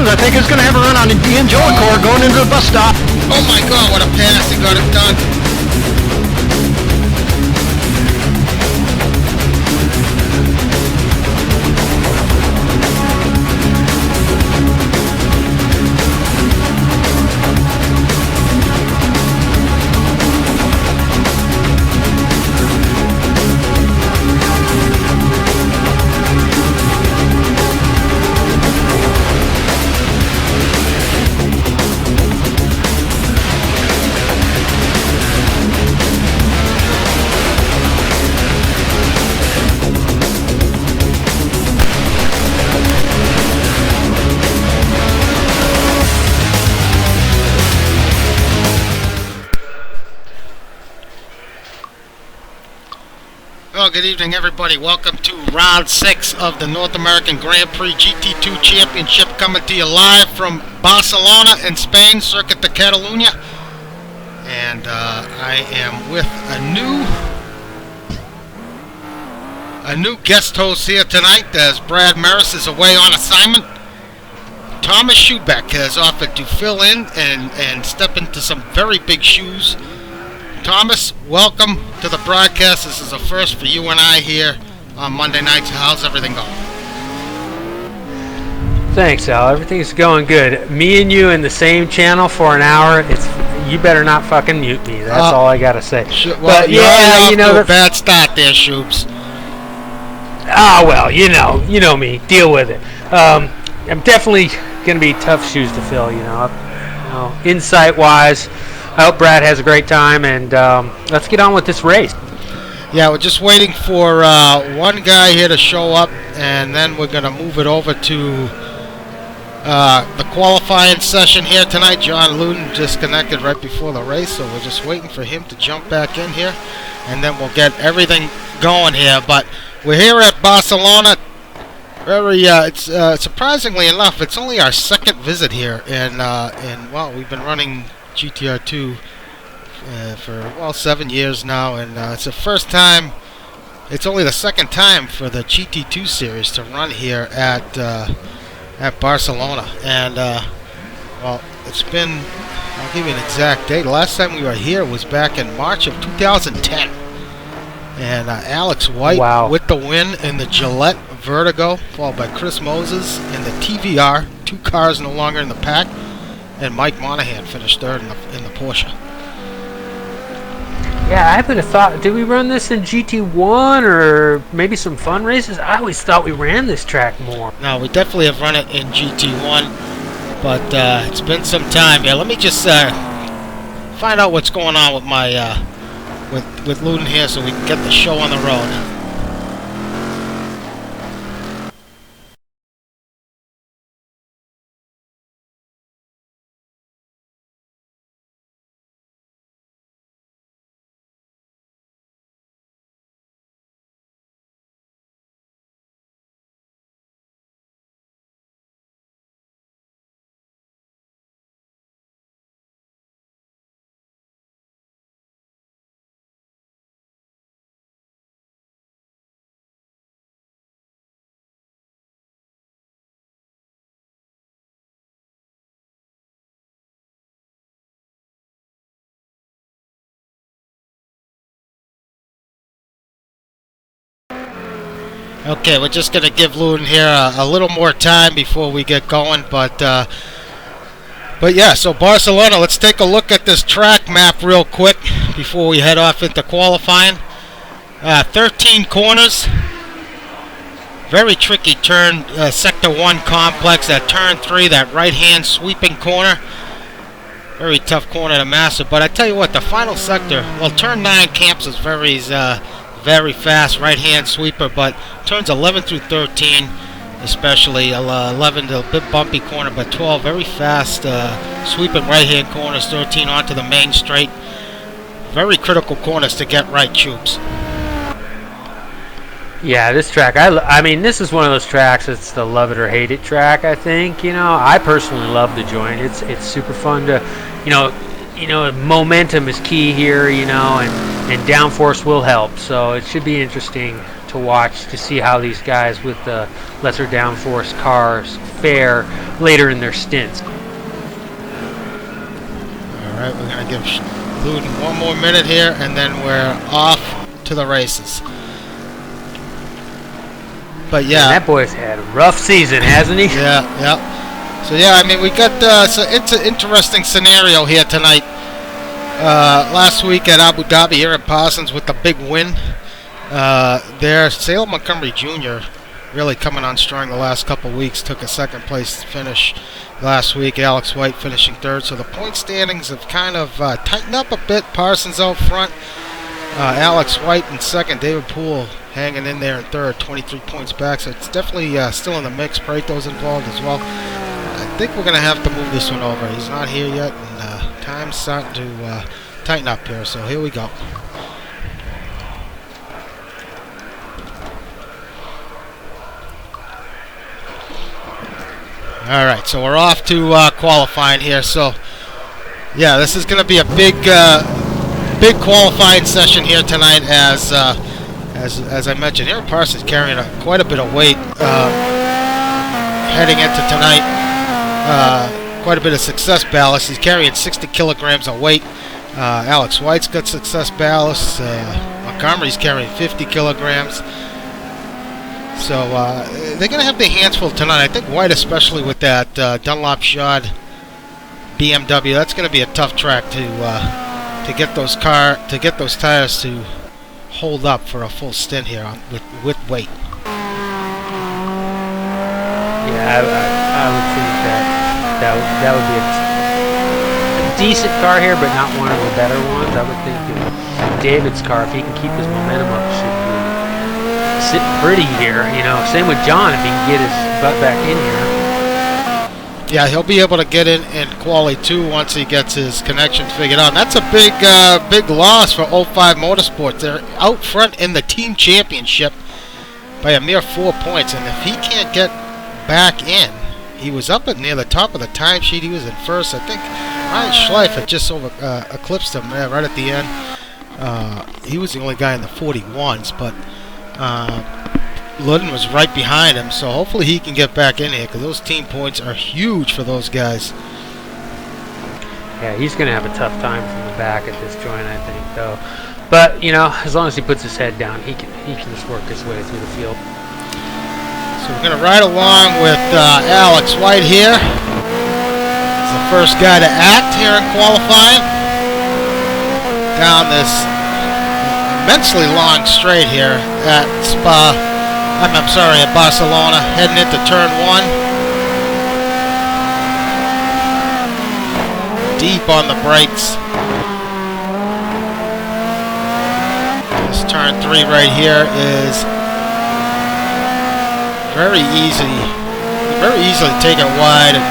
I think it's going to have a run on the Angelicore going into the bus stop. Oh my God, what a pass. He got it done. Well, good evening, everybody. Welcome to round 6 of the North American Grand Prix GT2 Championship, coming to you live from Barcelona in Spain, Circuit de Catalunya. And I am with a new guest host here tonight, as Brad Maris is away on assignment. Thomas Schubeck has offered to fill in and step into some very big shoes. Thomas, welcome to the broadcast. This is a first for you and I here on Monday nights. How's everything going? Thanks, Al. Everything's going good. Me and you in the same channel for an hour. You better not fucking mute me. That's all I gotta say. Well, but yeah, you know, a bad start there, Shubes. Ah, well, you know me. Deal with it. I'm definitely gonna be tough shoes to fill. Insight-wise. I hope Brad has a great time, and let's get on with this race. Yeah, we're just waiting for one guy here to show up, and then we're going to move it over to the qualifying session here tonight. John Luden disconnected right before the race, so we're just waiting for him to jump back in here, and then we'll get everything going here. But we're here at Barcelona. It's surprisingly enough, it's only our second visit here, and well, we've been running GTR2 for 7 years now, and it's the first time. It's only the second time for the GT2 series to run here at Barcelona, and well, it's been. I'll give you an exact date. The last time we were here was back in March of 2010, and Alex White with the win in the Gillette Vertigo, followed by Chris Moses in the TVR. 2 cars no longer in the pack. And Mike Monahan finished third in the Porsche. Yeah, I would have thought, did we run this in GT1 or maybe some fun races? I always thought we ran this track more. No, we definitely have run it in GT1, but it's been some time. Yeah, let me just find out what's going on with my with Luden here, so we can get the show on the road. Okay, we're just going to give Luden here a little more time before we get going, but yeah, so Barcelona, let's take a look at this track map real quick before we head off into qualifying. 13 corners, very tricky turn, Sector 1 complex, that turn 3, that right-hand sweeping corner, very tough corner to master, but I tell you what, the final sector, well, turn 9 camps is very fast right-hand sweeper, but turns 11 through 13, especially 11 to a bit bumpy corner, but 12 very fast sweeping right-hand corners, 13 onto the main straight. Very critical corners to get right, Troops. Yeah, this track, I mean, this is one of those tracks, it's the love it or hate it track, I think. I personally love the joint. It's super fun to, momentum is key here, and and downforce will help. So it should be interesting to watch to see how these guys with the lesser downforce cars fare later in their stints. Alright, we're going to give Luden one more minute here, and then we're off to the races. But yeah. Man, that boy's had a rough season, hasn't he? Yeah. So yeah, I mean, we got, so it's an interesting scenario here tonight. Last week at Abu Dhabi, Aaron Parsons with the big win. There, Salem Montgomery Jr. really coming on strong the last couple weeks. Took a second place finish last week. Alex White finishing third. So the point standings have kind of tightened up a bit. Parsons out front. Alex White in second. David Poel hanging in there in third, 23 points back. So it's definitely still in the mix. Prato's involved as well. I think we're going to have to move this one over. He's not here yet, and time's starting to tighten up here. So here we go. Alright, so we're off to qualifying here. So, yeah, this is going to be a big qualifying session here tonight. As I mentioned, Aaron Parsons carrying quite a bit of weight heading into tonight. Quite a bit of success ballast. He's carrying 60 kilograms of weight. Alex White's got success ballast. Montgomery's carrying 50 kilograms. So they're going to have their hands full tonight. I think White, especially with that Dunlop shod BMW, that's going to be a tough track to get those tires to hold up for a full stint here with weight. Yeah, I would think that would be a decent car here, but not one of the better ones. I would think David's car, if he can keep his momentum up, should be sitting pretty here. You know, same with John, if he can get his butt back in here. Yeah, he'll be able to get in quali 2 once he gets his connections figured out. And that's a big loss for 05 Motorsports. They're out front in the team championship by a mere 4 points, and if he can't get back in, he was up near the top of the timesheet. He was in first. I think Ryan Schleif had just eclipsed him right at the end. He was the only guy in the 41s, but Ludden was right behind him, so hopefully he can get back in here, because those team points are huge for those guys. Yeah, he's going to have a tough time from the back at this joint, I think, though. But, you know, as long as he puts his head down, he can just work his way through the field. So we're going to ride along with Alex White here. He's the first guy to act here in qualifying. Down this immensely long straight here at at Barcelona, heading into turn 1. Deep on the brakes. This turn 3 right here is very easily take it wide and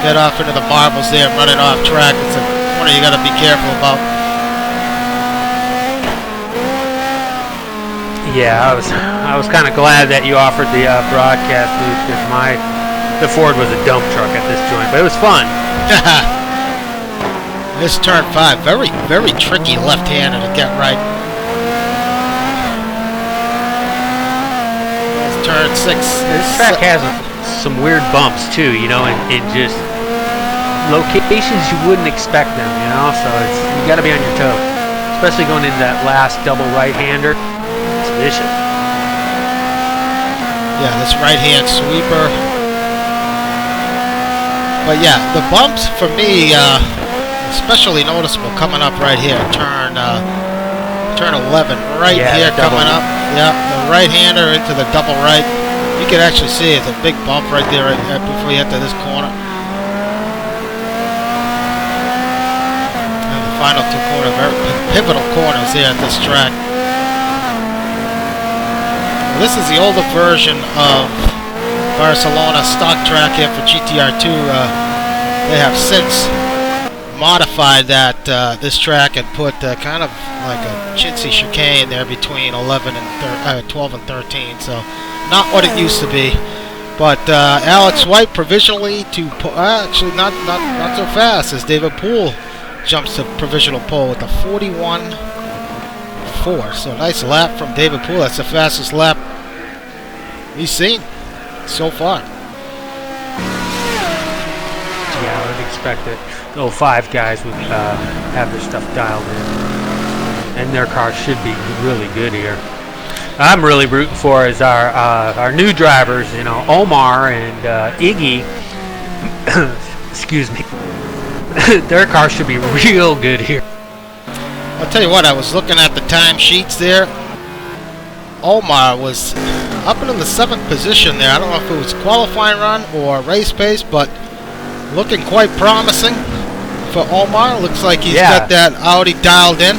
get off into the marbles there, running off track. It's a corner you got to be careful about. Yeah, I was kind of glad that you offered the broadcast booth, because the Ford was a dump truck at this joint, but it was fun. This turn 5, very, very tricky left-hander to get right. Turn 6. This track has some weird bumps too, you know, and just locations you wouldn't expect them, you know. So you got to be on your toes, especially going into that last double right-hander. It's vicious. Yeah, this right-hand sweeper. But yeah, the bumps for me, especially noticeable coming up right here. Turn 11, right here coming up. Yeah, the right-hander into the double right. You can actually see it's a big bump right there before you enter this corner. And the final 2 corners, very pivotal corners here at this track. This is the older version of Barcelona stock track here for GTR2. They have since modified this track and put kind of like a chintzy chicane there between 12 and 13. So not what it used to be. But Alex White provisionally to actually not so fast as David Poel jumps to provisional pole with a 41.5 1:34. So nice lap from David Poel. That's the fastest lap he's seen so far. Yeah, I would expect that the 05 guys would have their stuff dialed in, and their cars should be really good here. I'm really rooting for is our new drivers, you know, Omar and Iggy. Excuse me. Their car should be real good here. I'll tell you what, I was looking at the time sheets there. Omar was up in the 7th position there. I don't know if it was qualifying run or race pace, but looking quite promising for Omar. Looks like he's got that Audi dialed in.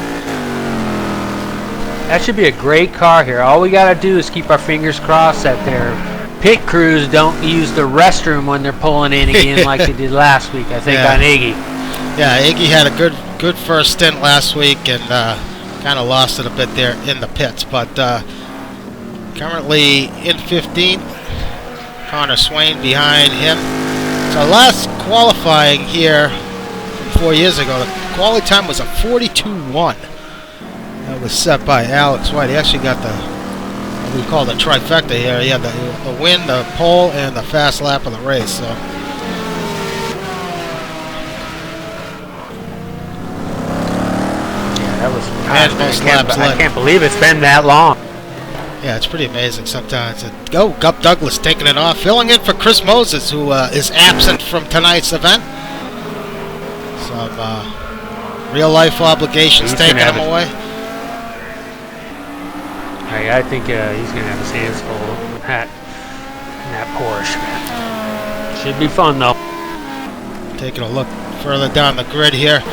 That should be a great car here. All we got to do is keep our fingers crossed that their pit crews don't use the restroom when they're pulling in again like they did last week, I think, on Iggy. Yeah, Iggy had a good first stint last week and kind of lost it a bit there in the pits. But currently in 15th, Connor Swain behind him. So last qualifying here from 4 years ago, the quality time was a 42.1. That was set by Alex White. He actually got the, what we call the trifecta here. He had the win, the pole, and the fast lap of the race. So that was I can't believe it's been that long. Yeah, it's pretty amazing sometimes. Gup Douglas taking it off, filling in for Chris Moses, who is absent from tonight's event. Some real-life obligations taking him away. I think he's going to have his hands full in that Porsche. Should be fun, though. Taking a look further down the grid here.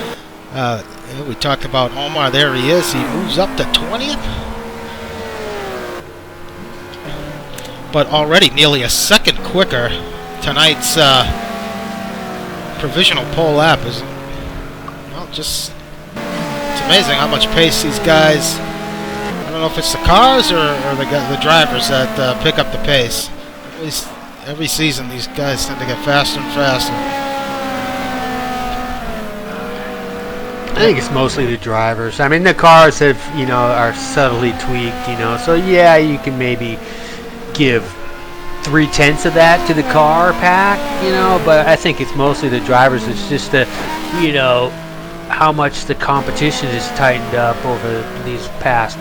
We talked about Omar. There he is. He moves up to 20th. But already nearly a second quicker. Tonight's provisional pole lap is, well, just, it's amazing how much pace these guys, I don't know if it's the cars or the drivers that pick up the pace. At least every season these guys tend to get faster and faster. I think it's mostly the drivers. I mean, the cars have, you know, are subtly tweaked, you know. So yeah, you can maybe give 3/10 of that to the car pack, you know. But I think it's mostly the drivers. It's just the, you know, how much the competition is tightened up over these past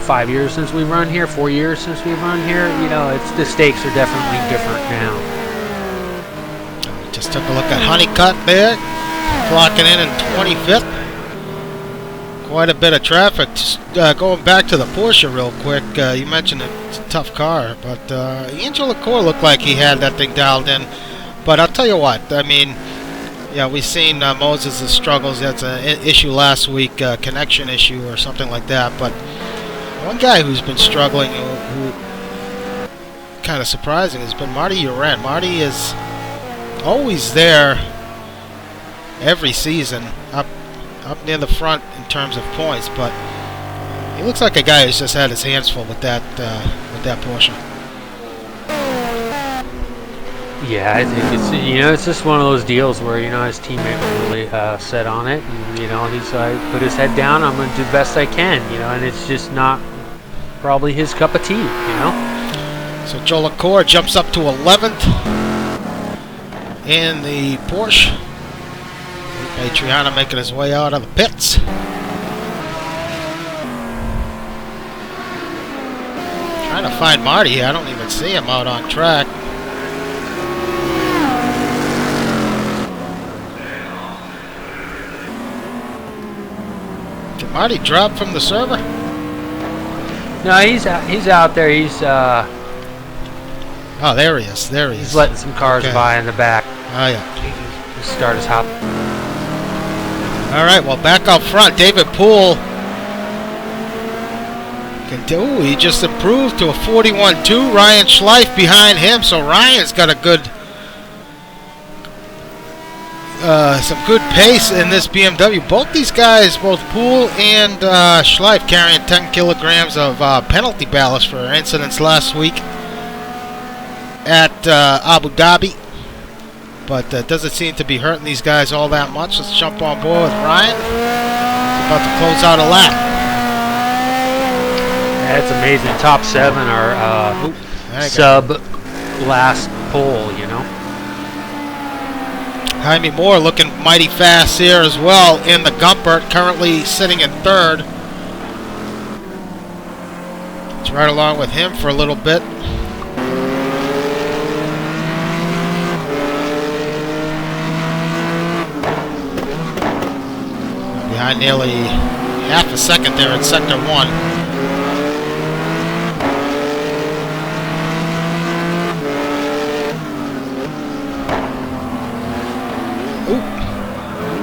5 years since we've run here, 4 years since we've run here. You know, it's the stakes are definitely different now. Just took a look at Honeycutt there, clocking in 25th. Quite a bit of traffic. Just, going back to the Porsche real quick, you mentioned it's a tough car, but Angel LaCour looked like he had that thing dialed in. But I'll tell you what, I mean, yeah, we've seen Moses' struggles. That's an issue last week, connection issue or something like that. But one guy who's been struggling, who kind of surprising, has been Marty Uren. Marty is always there every season, up near the front in terms of points, but he looks like a guy who's just had his hands full with that Porsche. Yeah, I think it's, you know, it's just one of those deals where, you know, his teammate was really set on it, and, you know, he's put his head down. I'm going to do the best I can, you know, and it's just not probably his cup of tea, you know. So Joe LaCour jumps up to 11th in the Porsche. Adriana making his way out of the pits. Trying to find Marty. I don't even see him out on track. Did Marty drop from the server? No, he's out there. He's oh, there he is. There he is. He's letting some cars by in the back. Oh yeah. He'll start his hop. All right, well, back up front, David Poel. He just improved to a 41.2. Ryan Schleif behind him, so Ryan's got a good, some good pace in this BMW. Both these guys, both Poel and Schleif, carrying 10 kilograms of penalty ballast for incidents last week at Abu Dhabi. But doesn't seem to be hurting these guys all that much. Let's jump on board with Ryan. He's about to close out a lap. That's amazing. Top 7 are sub last pole, you know. Jaime Moore looking mighty fast here as well in the Gumpert, currently sitting in 3rd. It's right along with him for a little bit. Behind nearly half a second there in sector 1.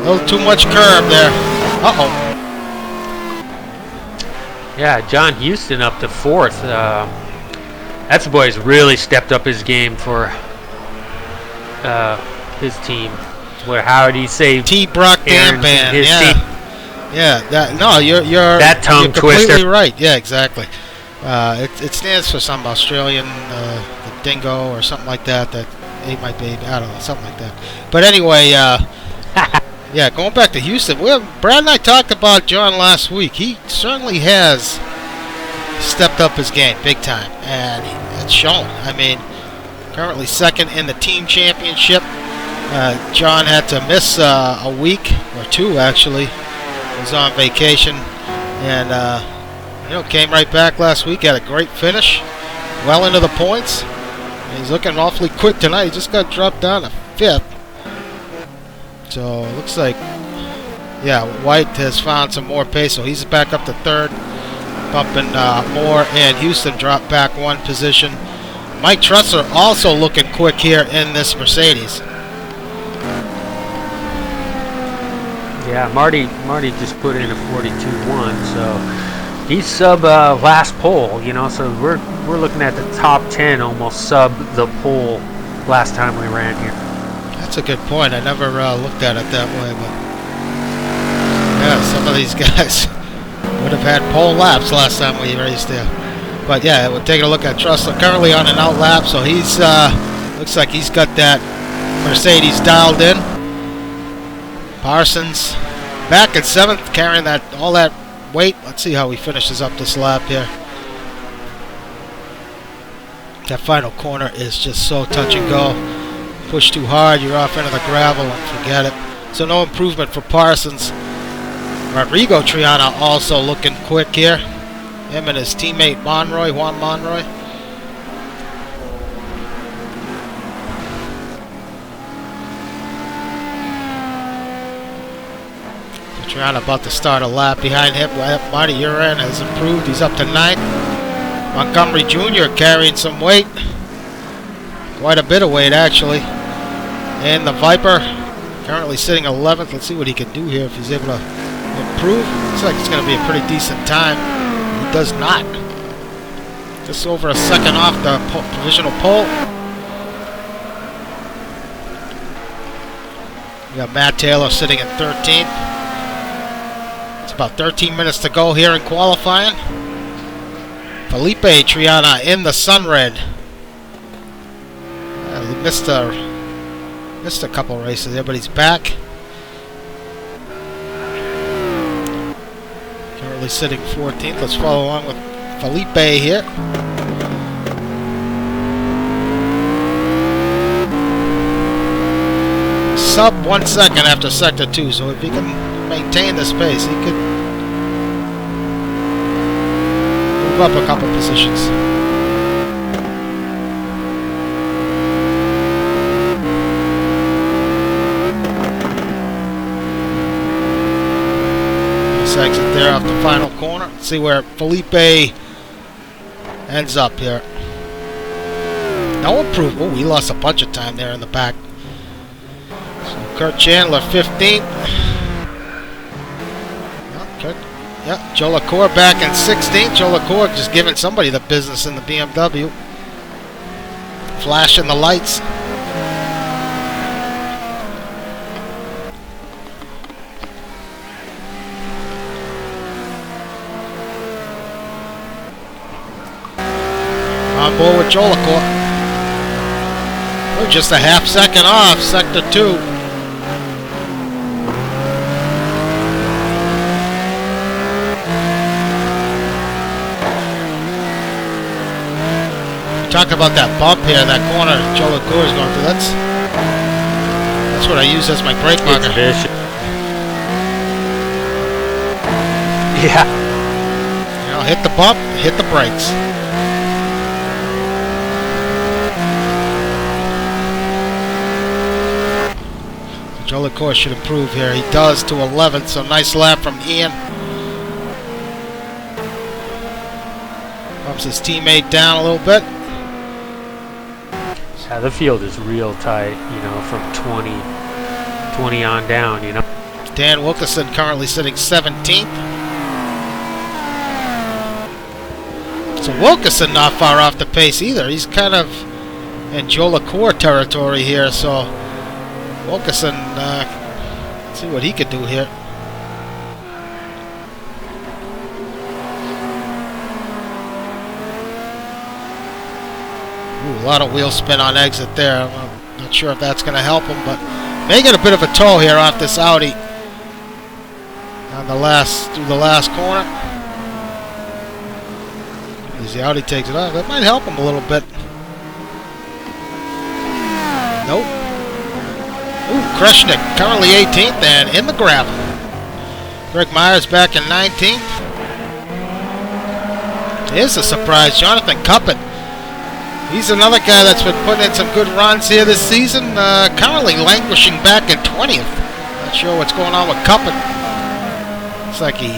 A little too much curb there. Uh-oh. Yeah, John Houston up to 4th. That's the boy's really stepped up his game for his team. Where how do you say? T. Brock Dampan. Yeah. Team. Yeah. You're that tongue you're completely twister. right. Yeah, exactly. It stands for some Australian the dingo or something like that. That it might be. I don't know, something like that. But anyway. Yeah, going back to Houston, Brad and I talked about John last week. He certainly has stepped up his game big time, and it's shown. I mean, currently 2nd in the team championship. John had to miss a week or 2, actually. He was on vacation, and came right back last week. Had a great finish, well into the points. And he's looking awfully quick tonight. He just got dropped down to 5th. So it looks like, yeah, White has found some more pace, so he's back up to 3rd, bumping Moore, and Houston dropped back 1 position. Mike Trusser also looking quick here in this Mercedes. Yeah, Marty just put in a 42.1, so he's sub last pole, you know. So we're looking at the top 10 almost sub the pole last time we ran here. That's a good point. I never looked at it that way, but yeah, some of these guys would have had pole laps last time we raced there. But yeah, we're taking a look at Trussell, currently on an out lap, so he's looks like he's got that Mercedes dialed in. Parsons back at 7th, carrying all that weight. Let's see how he finishes up this lap here. That final corner is just so touch and go. Push too hard, you're off into the gravel and forget it. So no improvement for Parsons. Rodrigo Triana also looking quick here. Him and his teammate Juan Monroy. So Triana about to start a lap behind him. Marty Uran has improved. He's up to 9th. Montgomery Jr. carrying some weight. Quite a bit of weight, actually. And the Viper currently sitting 11th. Let's see what he can do here if he's able to improve. Looks like it's going to be a pretty decent time. He does not. Just over a second off the provisional pole. We got Matt Taylor sitting in 13th. It's about 13 minutes to go here in qualifying. Felipe Triana in the Sunred. He missed a couple races there, but he's back. Currently sitting 14th. Let's follow along with Felipe here. Sub 1 second after sector 2, so if he can maintain this pace, he could move up a couple positions. Exit there off the final corner. Let's see where Felipe ends up here. No improvement. Oh, he lost a bunch of time there in the back. So Kurt Chandler 15th. Yeah, Joe LaCour back in 16th. Joe LaCour just giving somebody the business in the BMW. Flashing the lights. On board with Joe LaCour. We're just a half second off sector 2. talking about that bump here, that corner Joe LaCour is going through. That's what I use as my brake marker. It's vicious. Yeah. You know, hit the bump, hit the brakes. So Joe LaCour should improve here. He does to 11th, so nice lap from Ian. Bumps his teammate down a little bit. Yeah, the field is real tight, you know, from 20 on down, you know. Dan Wilkerson currently sitting 17th. So Wilkerson not far off the pace either. He's kind of in Joe LaCour territory here, so Wilkerson, see what he could do here. Ooh, a lot of wheel spin on exit there. I'm not sure if that's going to help him, but may get a bit of a tow here off this Audi on through the last corner. As the Audi takes it off, that might help him a little bit. Nope. Ooh, Kreshnik currently 18th and in the gravel. Greg Myers back in 19th. Here's a surprise, Jonathan Cuppett. He's another guy that's been putting in some good runs here this season. Currently languishing back in 20th. Not sure what's going on with Cuppett. Looks like he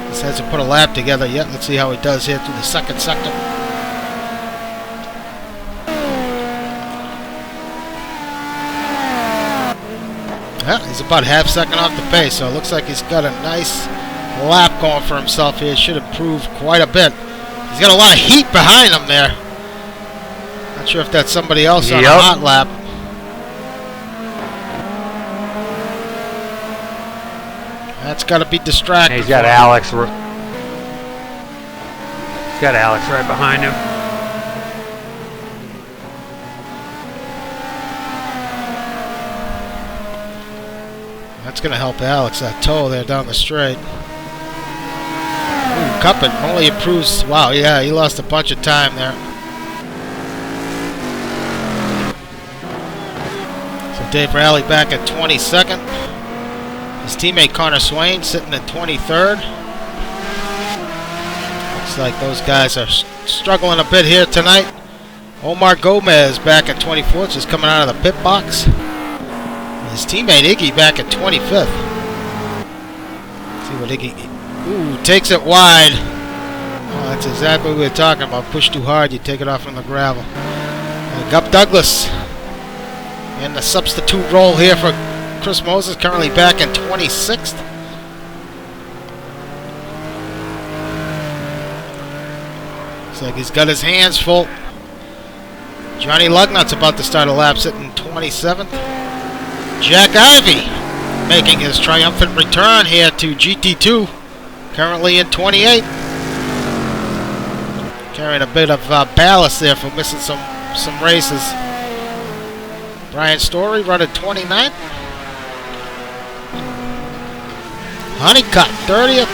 just hasn't put a lap together yet. Let's see how he does here through the second sector. Yeah, he's about half second off the pace, so it looks like he's got a nice lap going for himself here. Should improve quite a bit. He's got a lot of heat behind him there. Not sure if that's somebody else on a hot lap. That's got to be distracting. He's got Alex. He's got Alex right behind him. That's going to help Alex, that toe there down the straight. Ooh, Cuppett only improves. Wow, yeah, he lost a bunch of time there. So Dave Rowley back at 22nd. His teammate Connor Swain sitting at 23rd. Looks like those guys are struggling a bit here tonight. Omar Gomez back at 24th, just coming out of the pit box. His teammate Iggy back at 25th. See what Iggy... Ooh, takes it wide. Oh, that's exactly what we were talking about. Push too hard, you take it off in the gravel. And Gup Douglas in the substitute role here for Chris Moses, currently back in 26th. Looks like he's got his hands full. Johnny Lugnut's about to start a lap sitting 27th. Jack Ivey making his triumphant return here to GT2, currently in 28th. Carrying a bit of ballast there for missing some races. Brian Story running 29th. Honeycutt 30th.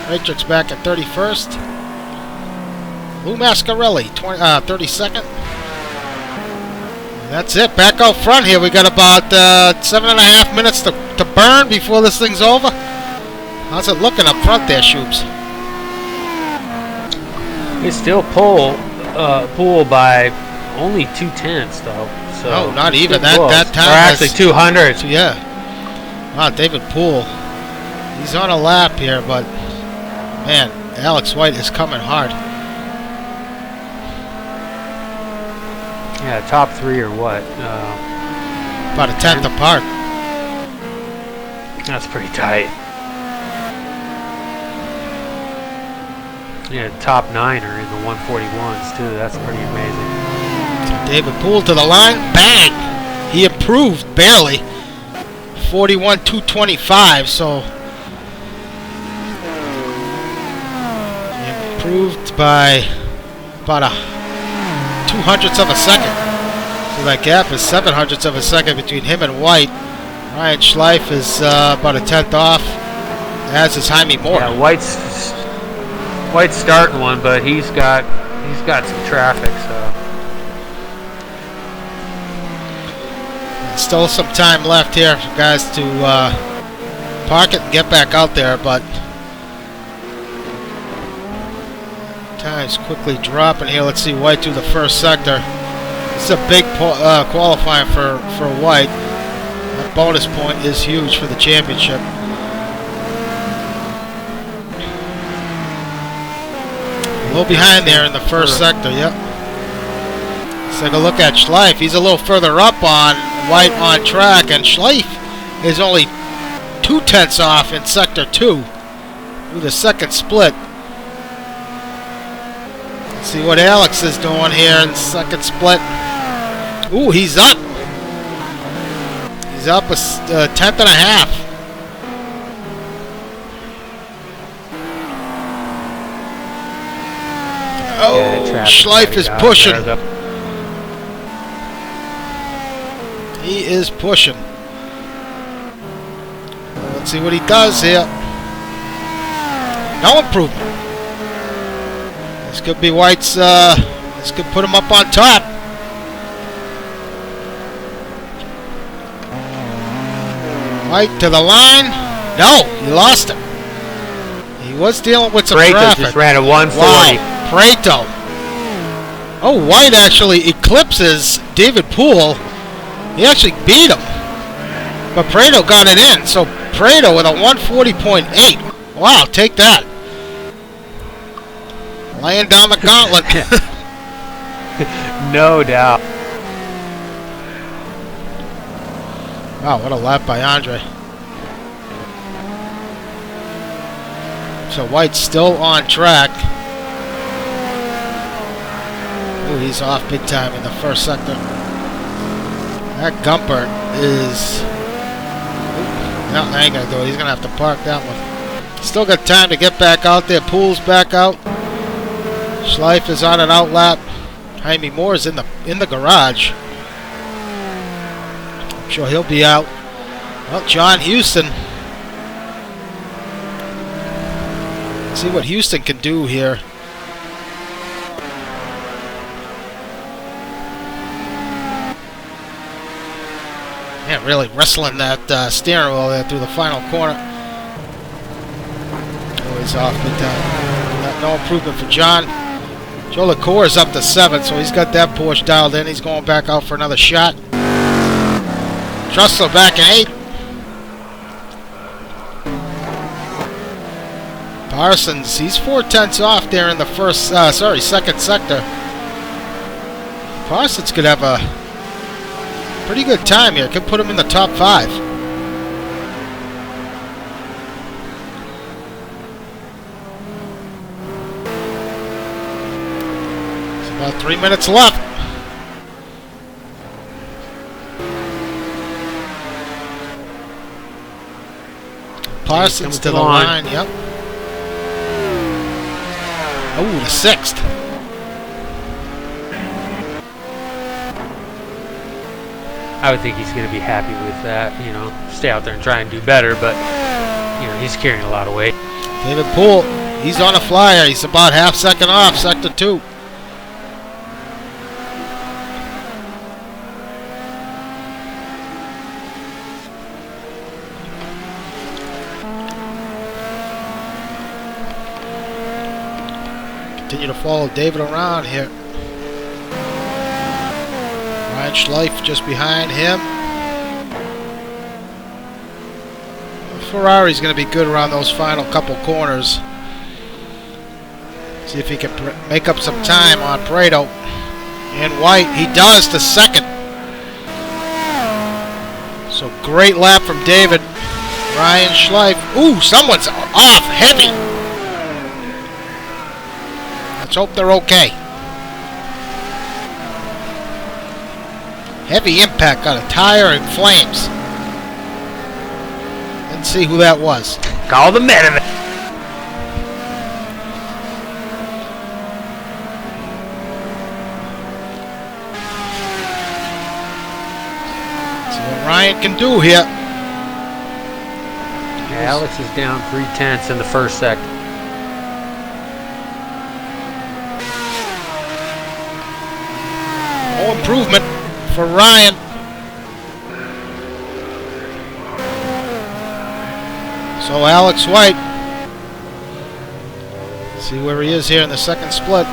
Matrix back at 31st. Lou Mascarelli 32nd. That's it. Back out front here. We got about 7.5 minutes to burn before this thing's over. How's it looking up front there, Shoops? It's still Poel by only 2/10 though. So no, not even that time. Or actually 200. Yeah. Wow, David Poel. He's on a lap here, but man, Alex White is coming hard. Yeah, top three or what? About a 10th apart. That's pretty tight. Yeah, top 9 are in the 141s too. That's pretty amazing. So David Poel to the line. Bang! He improved barely. 41.225. So he improved by about 0.02 of a second. So that gap is 0.07 of a second between him and White. Ryan Schleif is about a 10th off, as is Jaime Moore. Yeah, White's starting one, but he's got He's got some traffic, so. Still some time left here for guys to park it and get back out there, but time's quickly dropping here. Let's see White through the first sector. This is a big qualifying for White. That bonus point is huge for the championship. A little behind there in the first sector, yep. Let's take a look at Schleif. He's a little further up on White on track, and Schleif is only 0.2 off in sector 2 with the second split. Let's see what Alex is doing here in the second split. Ooh, he's up. He's up a 1/10 and a half. Oh, Yeah, Schleif is pushing. He is pushing. Let's see what he does here. No improvement. This could be White's, this could put him up on top. White to the line. No, he lost him. He was dealing with some Breito traffic. just ran a 140. Wow, Barcelona. Oh, White actually eclipses David Poel. He actually beat him. But Barcelona got it in. So Barcelona with a 140.8. Wow, take that. Laying down the gauntlet. No doubt. Wow, what a lap by Andre. So White's still on track. Ooh, he's off big time in the first sector. That Gumpert is... No, I ain't gonna do it. He's gonna have to park that one. Still got time to get back out there. Pool's back out. Schleif is on an out lap. Jaime Moore is in the garage. I'm sure he'll be out. Well, John Houston. Let's see what Houston can do here. Man, really wrestling that steering wheel there through the final corner. Oh, he's off big time. No improvement for John. Joe LaCour is up to 7th, so he's got that Porsche dialed in. He's going back out for another shot. Trussell back in 8th. Parsons, he's 0.4 off there in the second sector. Parsons could have a pretty good time here. Could put him in the top 5. It's about 3 minutes left. Parsons to the line, yep. Oh, the 6th. I would think he's going to be happy with that, you know, stay out there and try and do better, but, you know, he's carrying a lot of weight. David Poel, he's on a flyer. He's about half second off, sector 2. Continue to follow David around here. Ryan Schleif just behind him. Ferrari's going to be good around those final couple corners. See if he can make up some time on Pareto. And White, he does to 2nd. So great lap from David. Ryan Schleif. Ooh, someone's off heavy. Let's hope they're okay. Heavy impact got a tire in flames. Let's see who that was. Call the medevac. See what Ryan can do here. Alex is down 0.3 in the first sector. improvement for Ryan. So Alex White, see where he is here in the second split.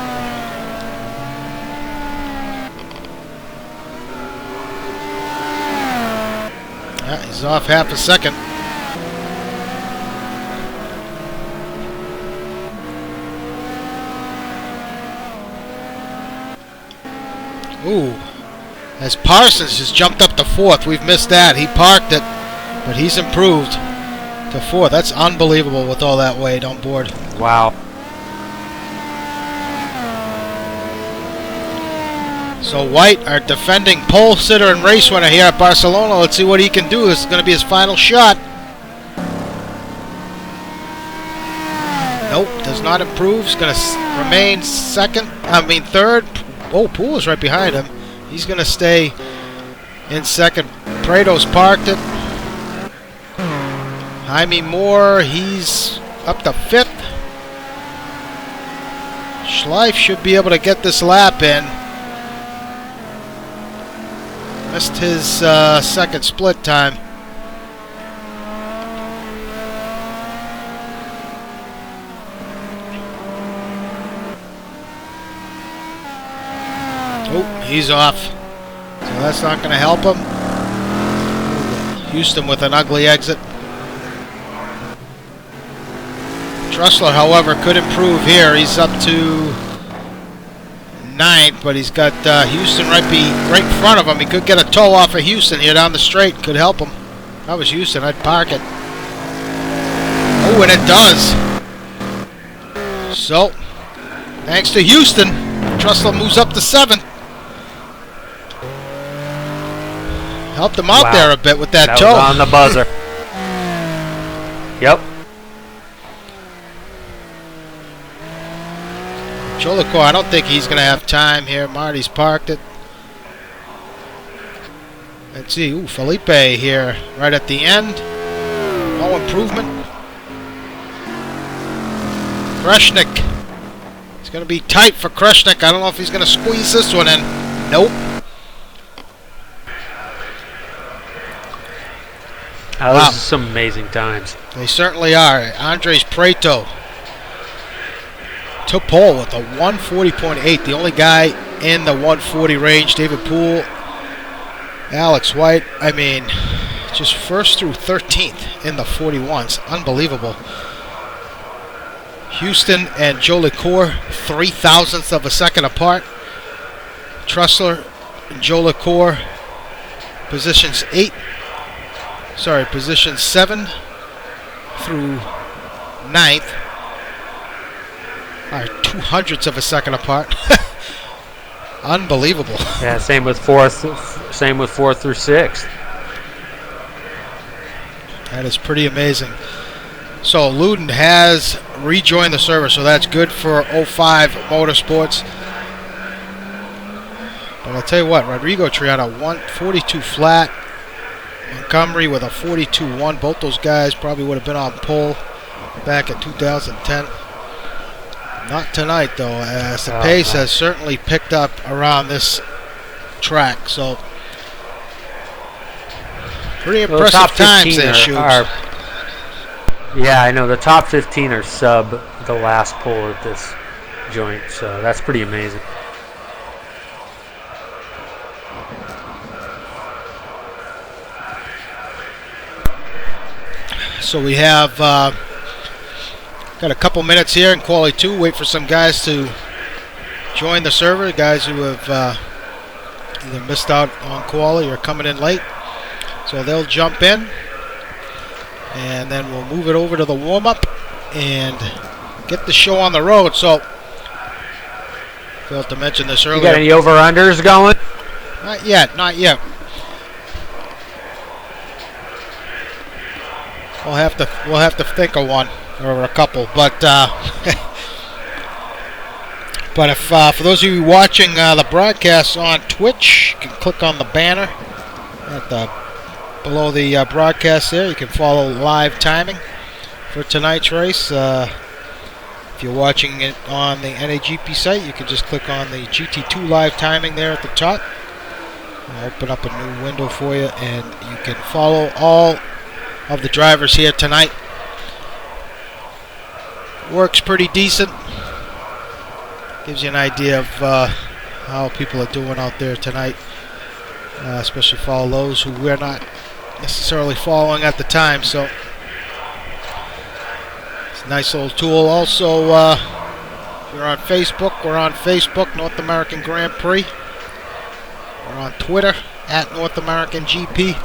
Yeah, he's off half a second. Ooh, as Parsons just jumped up to fourth. We've missed that. He parked it, but he's improved to fourth. That's unbelievable with all that weight on board. Wow. So White, our defending pole sitter and race winner here at Barcelona. Let's see what he can do. This is going to be his final shot. Nope, does not improve. He's going to remain third. Oh, Poel is right behind him. He's going to stay in second. Prato's parked it. Jaime Moore, he's up to fifth. Schleif should be able to get this lap in. Missed his second split time. Oh, he's off. So that's not going to help him. Houston with an ugly exit. Trussler, however, could improve here. He's up to ninth, but he's got Houston right in front of him. He could get a tow off of Houston here down the straight. Could help him. If I was Houston, I'd park it. Oh, and it does. So, thanks to Houston, Trussler moves up to seventh. Helped him out there a bit with that tow. Was on the buzzer. Yep. Jolicoeur, I don't think he's going to have time here. Marty's parked it. Let's see. Ooh, Felipe here right at the end. No improvement. Kreshnik. It's going to be tight for Kreshnik. I don't know if he's going to squeeze this one in. Nope. Oh, those are some amazing times. They certainly are. Andres Prato took pole with a 140.8. The only guy in the 140 range. David Poel, Alex White. I mean, just first through 13th in the 41s. Unbelievable. Houston and Jolicoeur, 0.03 of a second apart. Trussler and Jolicoeur, positions 7 through 9th are 0.02 of a second apart. Unbelievable. Yeah, same with fourth through 6th. That is pretty amazing. So Luden has rejoined the server, so that's good for 05 Motorsports. But I'll tell you what, Rodrigo Triana 142 flat. Montgomery with a 42.1. Both those guys probably would have been on pole back in 2010. Not tonight, though, as the pace has certainly picked up around this track. So, pretty impressive times there, Shoots. Yeah, I know. The top 15 are sub the last pole at this joint, so that's pretty amazing. So we have got a couple minutes here in Quali 2. Wait for some guys to join the server. Guys who have either missed out on Quali or coming in late. So they'll jump in. And then we'll move it over to the warm-up and get the show on the road. So, failed to mention this earlier. You got any over-unders going? Not yet, not yet. We'll have to think of one or a couple, but but if for those of you watching the broadcast on Twitch, you can click on the banner at the below the broadcast there. You can follow live timing for tonight's race. If you're watching it on the NAGP site, you can just click on the GT2 live timing there at the top. I'll open up a new window for you, and you can follow all of the drivers here tonight. Works pretty decent. Gives you an idea of how people are doing out there tonight, especially follow those who we're not necessarily following at the time. So it's a nice little tool. Also, if you're on Facebook, we're on Facebook, North American Grand Prix. We're on Twitter at North American GP.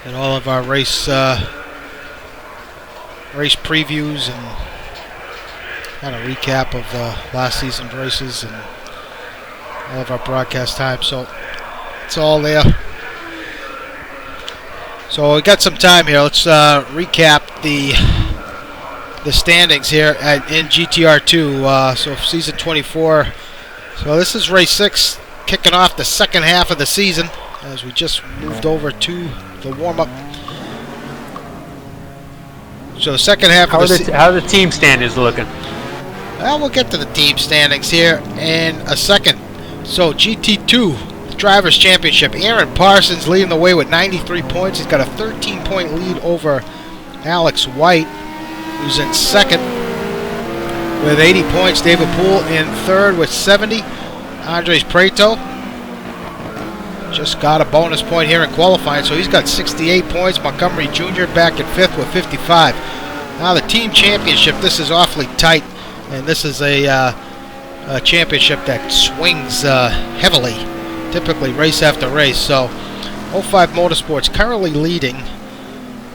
And all of our race previews and kind of recap of last season's races and all of our broadcast time. So it's all there. So we got some time here. Let's recap the standings here in GTR2. So season 24. So this is race 6, kicking off the second half of the season as we just moved over to the warm-up. So the second half of the season. How are the team standings looking? Well, we'll get to the team standings here in a second. So GT2 Drivers' Championship. Aaron Parsons leading the way with 93 points. He's got a 13-point lead over Alex White, who's in second with 80 points. David Poel in third with 70. Andres Prieto just got a bonus point here in qualifying, so he's got 68 points. Montgomery Jr. back in fifth with 55. Now the team championship, this is awfully tight, and this is a championship that swings heavily, typically race after race. So 05 Motorsports currently leading.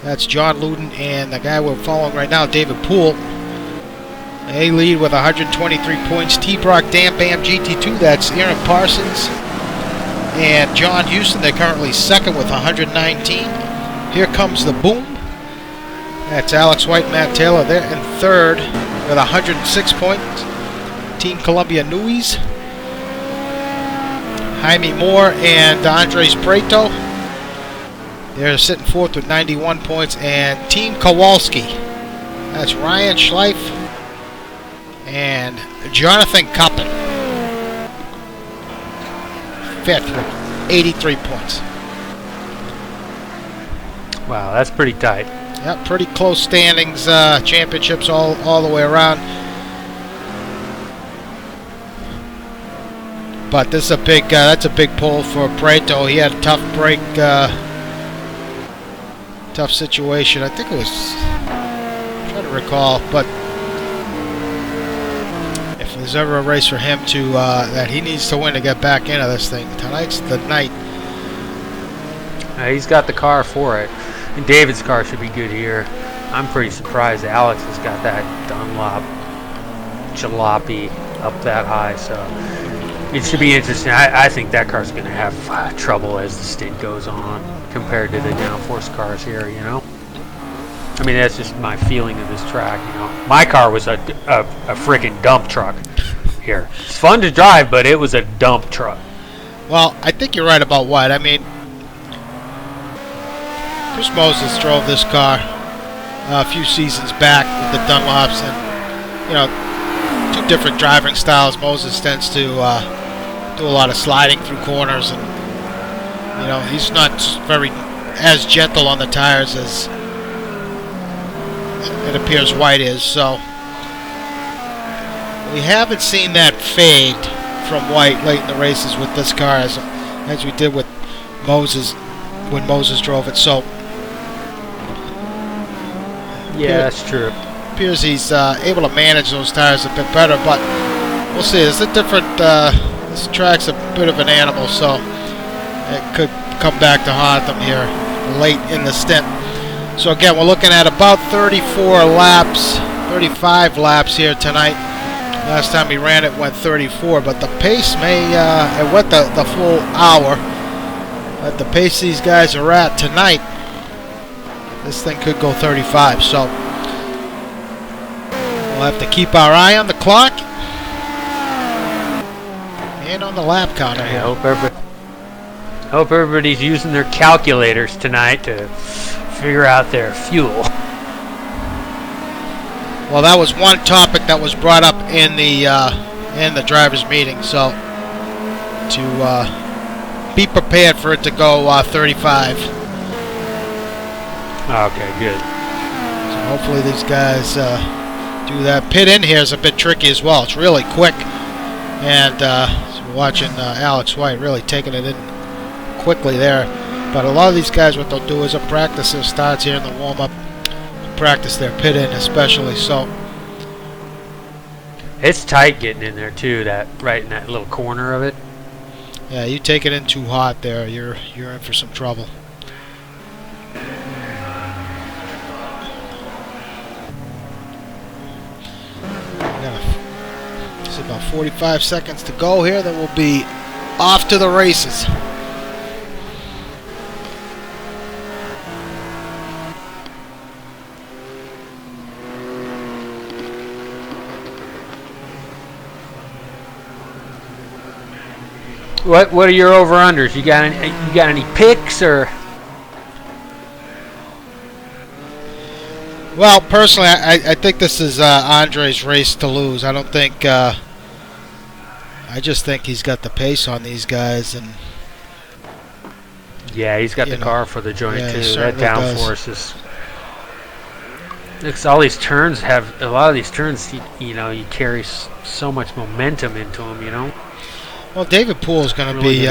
That's John Luden and the guy we're following right now, David Poel. They lead with 123 points. T-Brock Dam Bam GT2, that's Aaron Parsons and John Houston. They're currently second with 119. Here comes the Boom. That's Alex White and Matt Taylor. They're in third with 106 points. Team Columbia Nuis. Jaime Moore and Andres Prieto. They're sitting fourth with 91 points. And Team Kowalski. That's Ryan Schleif and Jonathan Koppen. Fifth with 83 points. Wow, that's pretty tight. Yep, pretty close standings, championships all the way around. But this is a big, that's a big pull for Prieto. He had a tough break, tough situation. I think it was, I'm trying to recall, but if there's ever a race for him to that he needs to win to get back into this thing, tonight's the night. He's got the car for it. And David's car should be good here. I'm pretty surprised Alex has got that Dunlop jalopy up that high, so it should be interesting. I think that car's going to have trouble as the stint goes on compared to the downforce cars here, you know? I mean, that's just my feeling of this track, you know? My car was a freaking dump truck here. It's fun to drive, but it was a dump truck. Well, I think you're right about White. I mean, Chris Moses drove this car a few seasons back with the Dunlops, and, you know, two different driving styles. Moses tends to do a lot of sliding through corners, and, you know, he's not very as gentle on the tires as it appears White is. So we haven't seen that fade from White late in the races with this car as we did with Moses when Moses drove it. So yeah, that's true. Appears he's able to manage those tires a bit better, but we'll see. It's a different. This track's a bit of an animal, so it could come back to haunt them here late in the stint. So again, we're looking at about 34 laps, 35 laps here tonight. Last time he ran it went 34, but the pace may it went the full hour. At the pace these guys are at tonight, this thing could go 35. So we'll have to keep our eye on the clock and on the lap counter. I hope everybody's using their calculators tonight to figure out their fuel. Well, that was one topic that was brought up in the in the drivers' meeting. So to be prepared for it to go 35. Okay, good. So hopefully these guys do that. Pit in here is a bit tricky as well. It's really quick, and so we're watching Alex White really taking it in quickly there. But a lot of these guys, what they'll do is they'll practice their starts here in the warm-up, practice their pit in especially. So it's tight getting in there too. That right in that little corner of it. yeah, you take it in too hot there, you're in for some trouble. It's about 45 seconds to go here. Then we'll be off to the races. What are your over-unders? You got any picks or? Well, personally, I think this is Andre's race to lose. I don't think. I just think he's got the pace on these guys, and yeah, he's got the car for the joint yeah, too. That downforce is. It's all these turns have a lot of these turns. You carry so much momentum into them. Well, David Poel is going to be.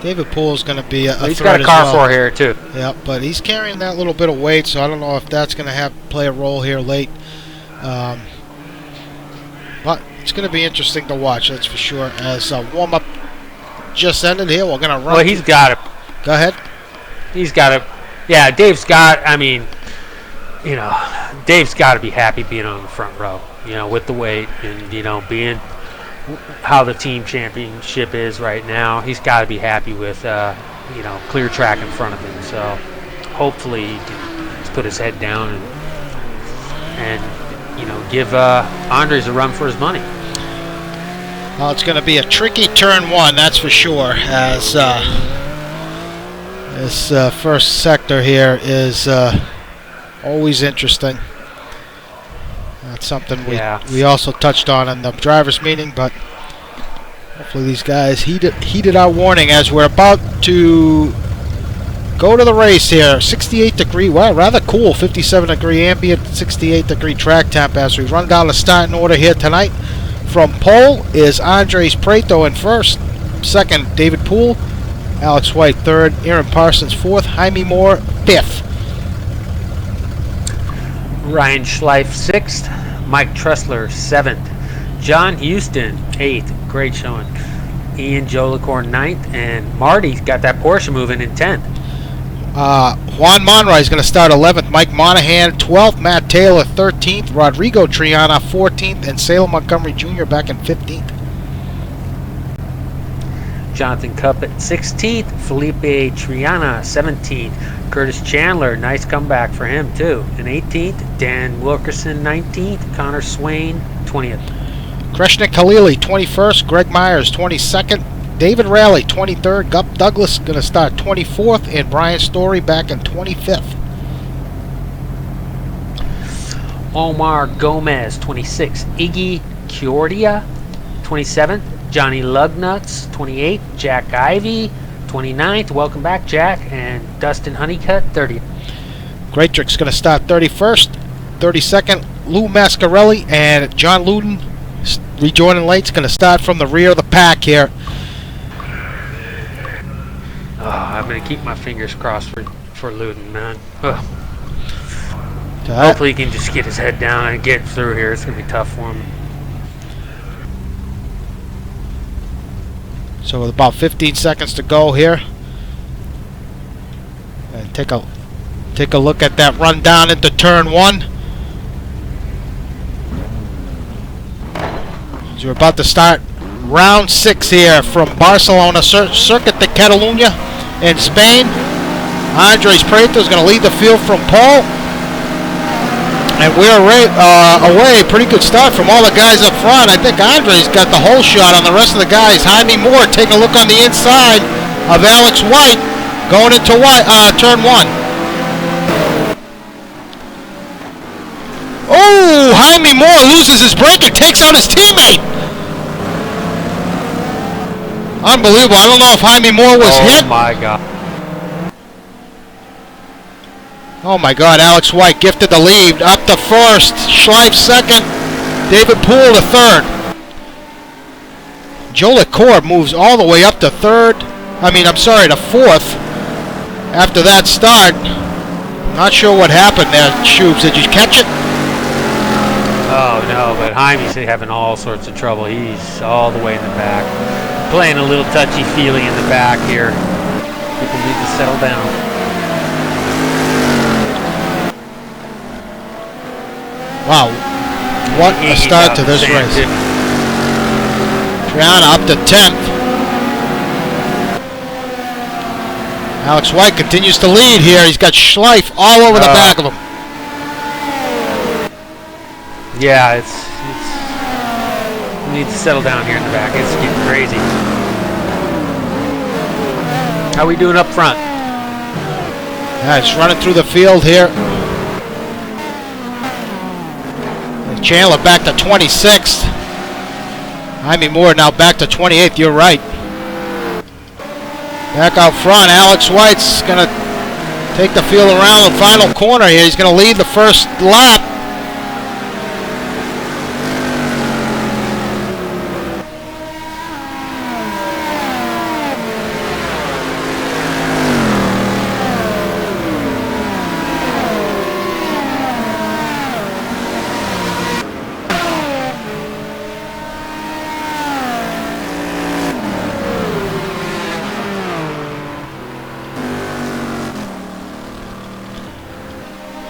David Poel is going to be a he's threat got a car as well. for here too. Yeah, but he's carrying that little bit of weight, so I don't know if that's going to play a role here late. But it's going to be interesting to watch, that's for sure. As warm-up just ended here, we're going to run. Well, he's got it. Go ahead. He's got it. Yeah, Dave's got. I mean, Dave's got to be happy being on the front row. With the weight and being how the team championship is right now. He's got to be happy with clear track in front of him. So hopefully he can just put his head down and give Andres a run for his money. Well, it's going to be a tricky turn one, that's for sure, as this first sector here is always interesting. That's something we also touched on in the drivers' meeting, but hopefully these guys heeded our warning as we're about to go to the race here. 68-degree, well, rather cool, 57-degree ambient, 68-degree track temp as we run down the starting order here tonight. From pole is Andres Prieto in first, second David Poel, Alex White third, Aaron Parsons fourth, Jaime Moore fifth. Ryan Schleif 6th, Mike Tressler 7th, John Houston 8th, great showing, Ian Jolicoeur 9th, and Marty's got that Porsche moving in 10th. Juan Monroy is going to start 11th, Mike Monahan 12th, Matt Taylor 13th, Rodrigo Triana 14th, and Salem Montgomery Jr. back in 15th. Jonathan Cuppett 16th, Felipe Triana 17th, Curtis Chandler, nice comeback for him too, in 18th, Dan Wilkerson 19th, Connor Swain 20th. Kreshnik Khalili 21st, Greg Myers 22nd, David Raleigh 23rd, Gup Douglas going to start 24th, and Brian Story back in 25th. Omar Gomez 26th, Iggy Chiordia 27th, Johnny Lugnuts 28th, Jack Ivey 29th, welcome back Jack, and Dustin Honeycutt 30th. Greatrick's going to start 31st, 32nd, Lou Mascarelli, and John Luden rejoining late's going to start from the rear of the pack here. Oh, I'm going to keep my fingers crossed for Luden, man. Hopefully he can just get his head down and get through here. It's going to be tough for him. So with about 15 seconds to go here, and take a look at that run down into turn one. So we're about to start round 6 here from Barcelona, Circuit de Catalunya in Spain. Andres Prieto is going to lead the field from pole. And we're away. Pretty good start from all the guys up front. I think Andre's got the whole shot on the rest of the guys. Jaime Moore taking a look on the inside of Alex White going into turn one. Oh, Jaime Moore loses his brake and takes out his teammate. Unbelievable. I don't know if Jaime Moore was hit. Oh my God. Oh my God, Alex White gifted the lead. Up to first, Schleif second, David Poel to third. Joe LaCour moves all the way up to third. To fourth. After that start, not sure what happened there, Shoops. Did you catch it? Oh no, but Jaime's having all sorts of trouble. He's all the way in the back. Playing a little touchy-feely in the back here. People need to settle down. Wow, what a start to this race. Triana up to 10th. Alex White continues to lead here. He's got Schleif all over the back of him. Yeah, it's we need to settle down here in the back. It's getting crazy. How are we doing up front? Yeah, it's running through the field here. Chandler back to 26th. Jaime Moore now back to 28th. You're right. Back out front, Alex White's going to take the field around the final corner here. He's going to lead the first lap.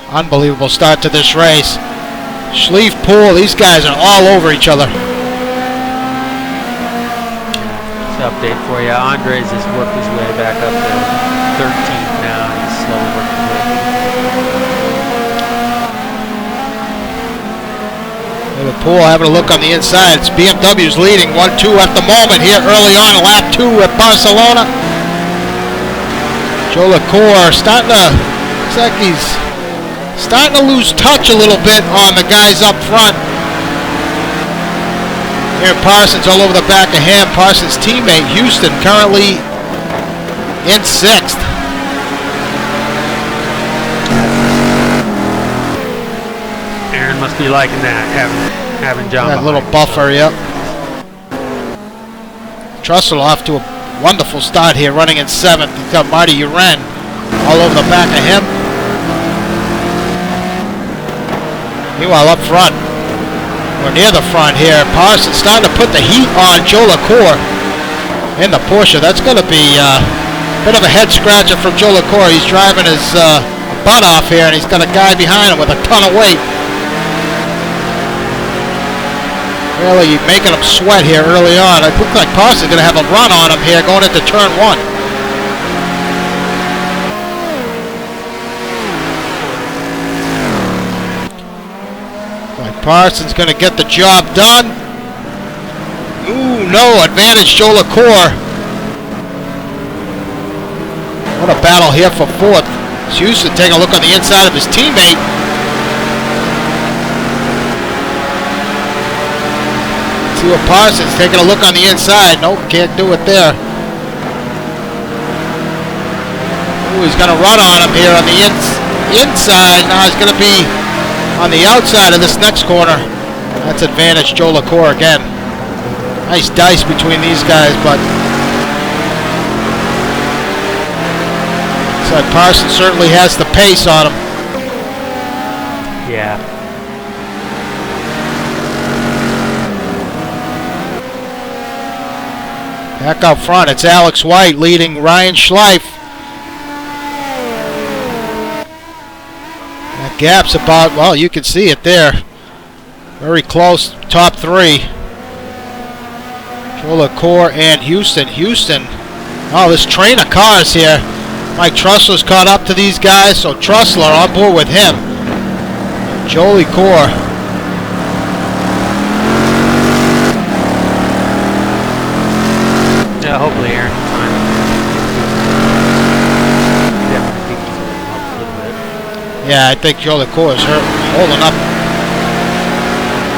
Unbelievable start to this race. Schleif, Poel, these guys are all over each other. It's an update for you. Andres has worked his way back up to 13th now. He's slowly working his way. David Poel having a look on the inside. It's BMW's leading 1-2 at the moment here early on lap 2 at Barcelona. Joe LaCour starting to, looks like he's starting to lose touch a little bit on the guys up front. Here Parsons all over the back of him. Parsons' teammate Houston currently in 6th. Aaron must be liking that, having John. That little buffer, yep. Trussell off to a wonderful start here, running in 7th. He's got Marty Uren all over the back of him. Meanwhile, up front, or near the front here, Parsons starting to put the heat on Joe LaCour in the Porsche. That's going to be a bit of a head scratcher from Joe LaCour. He's driving his butt off here, and he's got a guy behind him with a ton of weight. Really making him sweat here early on. It looks like Parsons is going to have a run on him here going into turn 1. Parsons going to get the job done. Ooh, no, advantage Joe LaCour. What a battle here for 4th. Houston taking a look on the inside of his teammate. See what Parsons taking a look on the inside. Nope, can't do it there. Ooh, he's going to run on him here on the inside. Now he's going to be on the outside of this next corner. That's advantage Joe LaCour again. Nice dice between these guys, but so Parsons certainly has the pace on him. Yeah. Back up front, it's Alex White leading Ryan Schleif. Gap's about, well, you can see it there. Very close, top 3. Joe LaCour and Houston. Oh, this train of cars here. Mike Trussler's caught up to these guys, so Trussler on board with him. Joe LaCour. Yeah, hopefully Aaron can find him. Yeah, I think Joe LaCour is holding up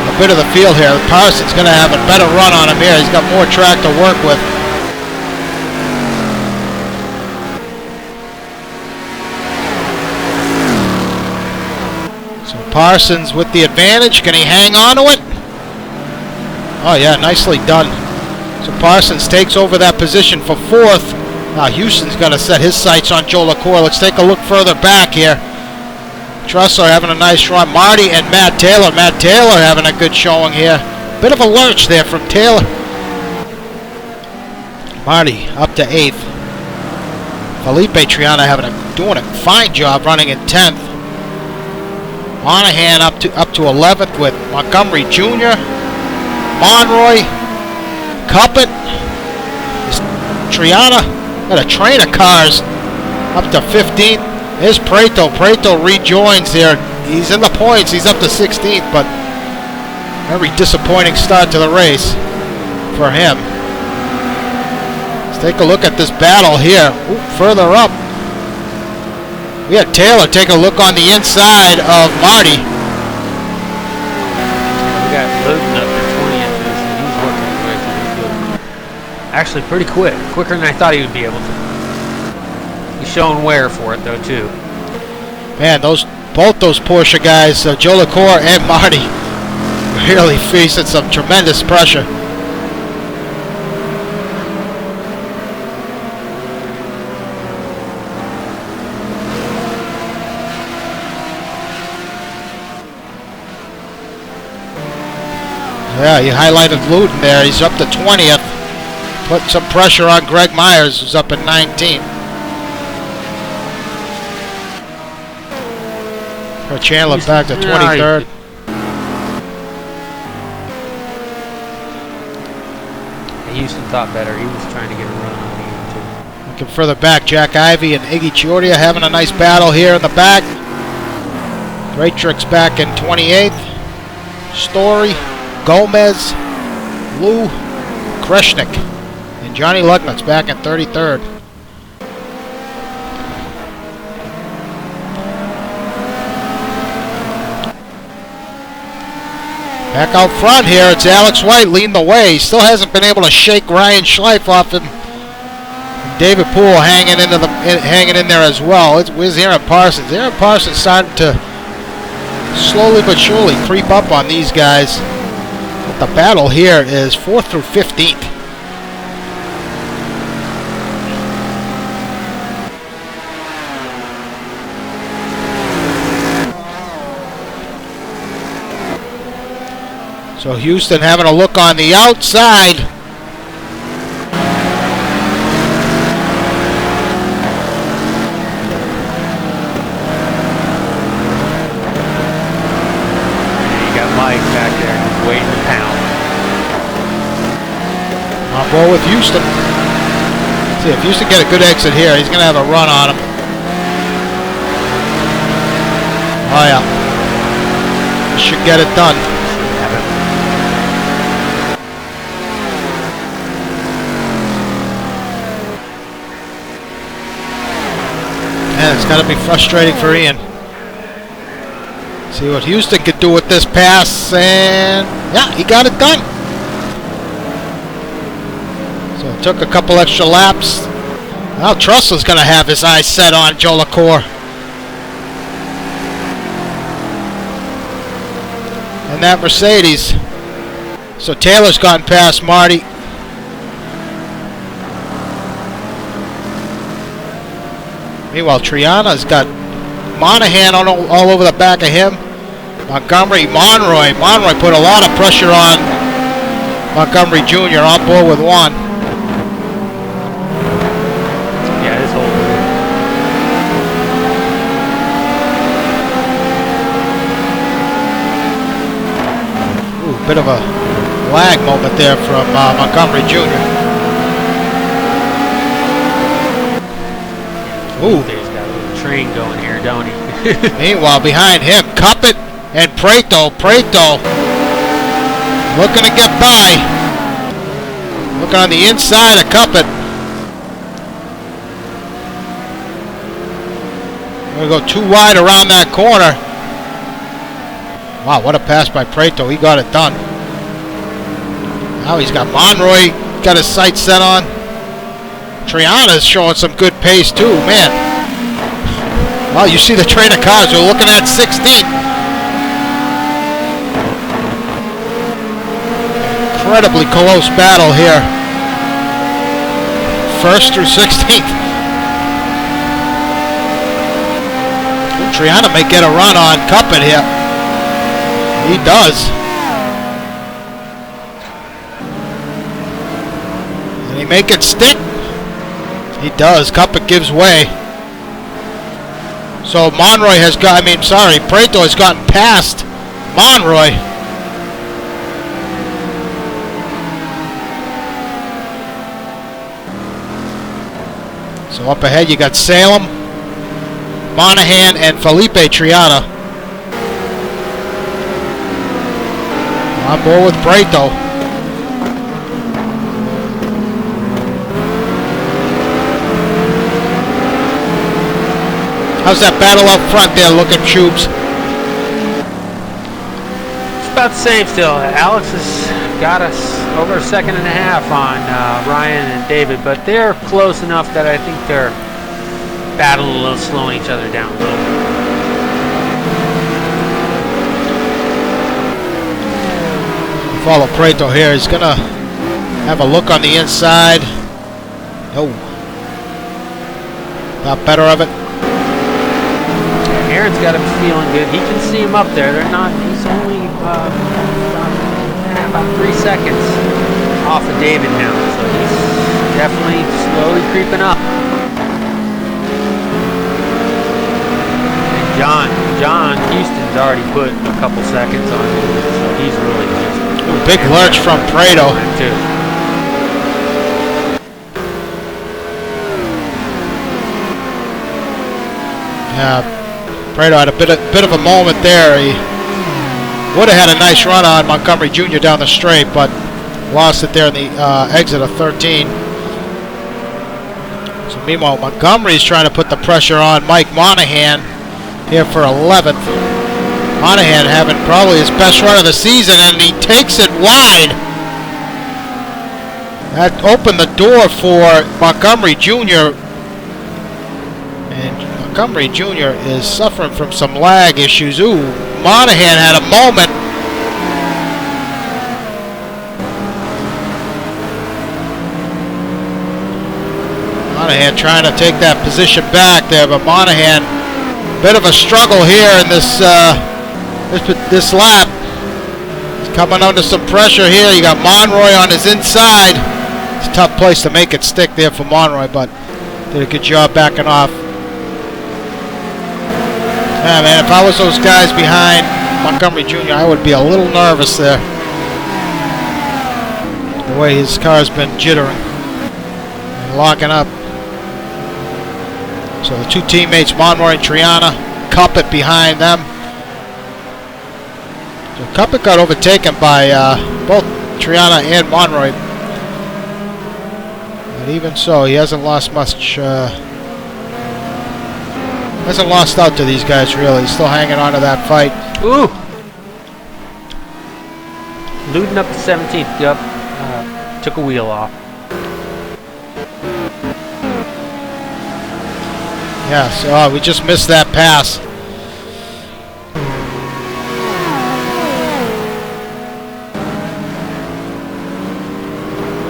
a bit of the field here. Parsons going to have a better run on him here. He's got more track to work with. Parsons with the advantage. Can he hang on to it? Oh yeah, nicely done. So Parsons takes over that position for 4th. Houston's got to set his sights on Joe LaCour. Let's take a look further back here. Trussler having a nice run. Marty and Matt Taylor. Matt Taylor having a good showing here. Bit of a lurch there from Taylor. Marty up to 8th. Felipe Triana doing a fine job running in 10th. Monahan up to 11th with Montgomery Jr., Monroy, Cuppet, Triana, got a train of cars up to 15th. There's Preto. Preto rejoins here. He's in the points. He's up to 16th, but very disappointing start to the race for him. Let's take a look at this battle here. Ooh, further up, we had Taylor take a look on the inside of Marty. We got Luton up to 20th. He's working his way through the field. Actually, pretty quick. Quicker than I thought he would be able to. He's showing wear for it, though, too. Man, both those Porsche guys, Joe LaCour and Marty, really facing some tremendous pressure. Yeah, you highlighted Luton there. He's up to 20th. Put some pressure on Greg Myers, who's up at 19th. Chandler back to 23rd. Houston thought better. He was trying to get a run on me, too. Looking further back, Jack Ivey and Iggy Chiordia having a nice battle here in the back. Great Tricks back in 28th. Story, Gomez, Lou, Kreshnik, and Johnny Lugnut's back in 33rd. Back out front here, it's Alex White leading the way. He still hasn't been able to shake Ryan Schleif off him. David Poel hanging in there as well. Where's Aaron Parsons? Aaron Parsons starting to slowly but surely creep up on these guys. But the battle here is 4th through 15th. So Houston having a look on the outside. You got Mike back there just waiting to pound. On board with Houston. See if Houston get a good exit here, he's going to have a run on him. Oh yeah. Should get it done. Man, it's got to be frustrating for Ian. See what Houston could do with this pass, and yeah, he got it done. So it took a couple extra laps. Now Trussell's going to have his eyes set on Joe LaCour. And that Mercedes. So Taylor's gotten past Marty. Meanwhile, Triana's got Monahan all over the back of him. Montgomery, Monroy. Monroy put a lot of pressure on Montgomery Jr. on board with one. Yeah, this whole bit of a lag moment there from Montgomery Jr. Ooh. He's got a little train going here, don't he? Meanwhile, behind him, Cuppet and Preto. Preto looking to get by. Looking on the inside of Cuppet. We're going to go too wide around that corner. Wow, what a pass by Preto. He got it done. Now he's got Monroy, got his sights set on. Triana's showing some good pace too, man. Well, you see the train of cars. We're looking at 16th. incredibly close battle here. 1st through 16th. Triana may get a run on Cuppet here. He does. And he make it stick. He does. Cuppet gives way. So Monroy has got, Prieto has gotten past Monroy. So up ahead you got Salem, Monahan, and Felipe Triana. On board with Prieto. How's that battle up front there looking, Shubes? It's about the same still. Alex has got us over a second and a half on Ryan and David, but they're close enough that I think they're battling a little, slowing each other down a little bit. Follow Prieto here. He's going to have a look on the inside. No. Not better of it. Aaron's got him feeling good. He can see him up there. They're not. He's only about 3 seconds off of David now, so he's definitely slowly creeping up. And John Houston's already put a couple seconds on him, so he's really just big lurch from Prieto too. Yeah. Prieto had a bit of a moment there. He would have had a nice run on Montgomery Jr. down the straight, but lost it there in the exit of 13. So meanwhile, Montgomery's trying to put the pressure on Mike Monahan here for 11th. Monahan having probably his best run of the season, and he takes it wide. That opened the door for Montgomery Jr. Montgomery Jr. is suffering from some lag issues. Ooh, Monahan had a moment. Monahan trying to take that position back there, but Monahan, bit of a struggle here in this lap. He's coming under some pressure here. You got Monroy on his inside. It's a tough place to make it stick there for Monroy, but did a good job backing off. Yeah, man, if I was those guys behind Montgomery Jr., I would be a little nervous there. The way his car's been jittering and locking up. So the two teammates, Monroy and Triana, Cuppet behind them. So Cuppet got overtaken by both Triana and Monroy. But even so, he hasn't lost much. Hasn't lost out to these guys, really. He's still hanging on to that fight. Ooh! Looting up to 17th. Yep. Took a wheel off. Yeah, so we just missed that pass.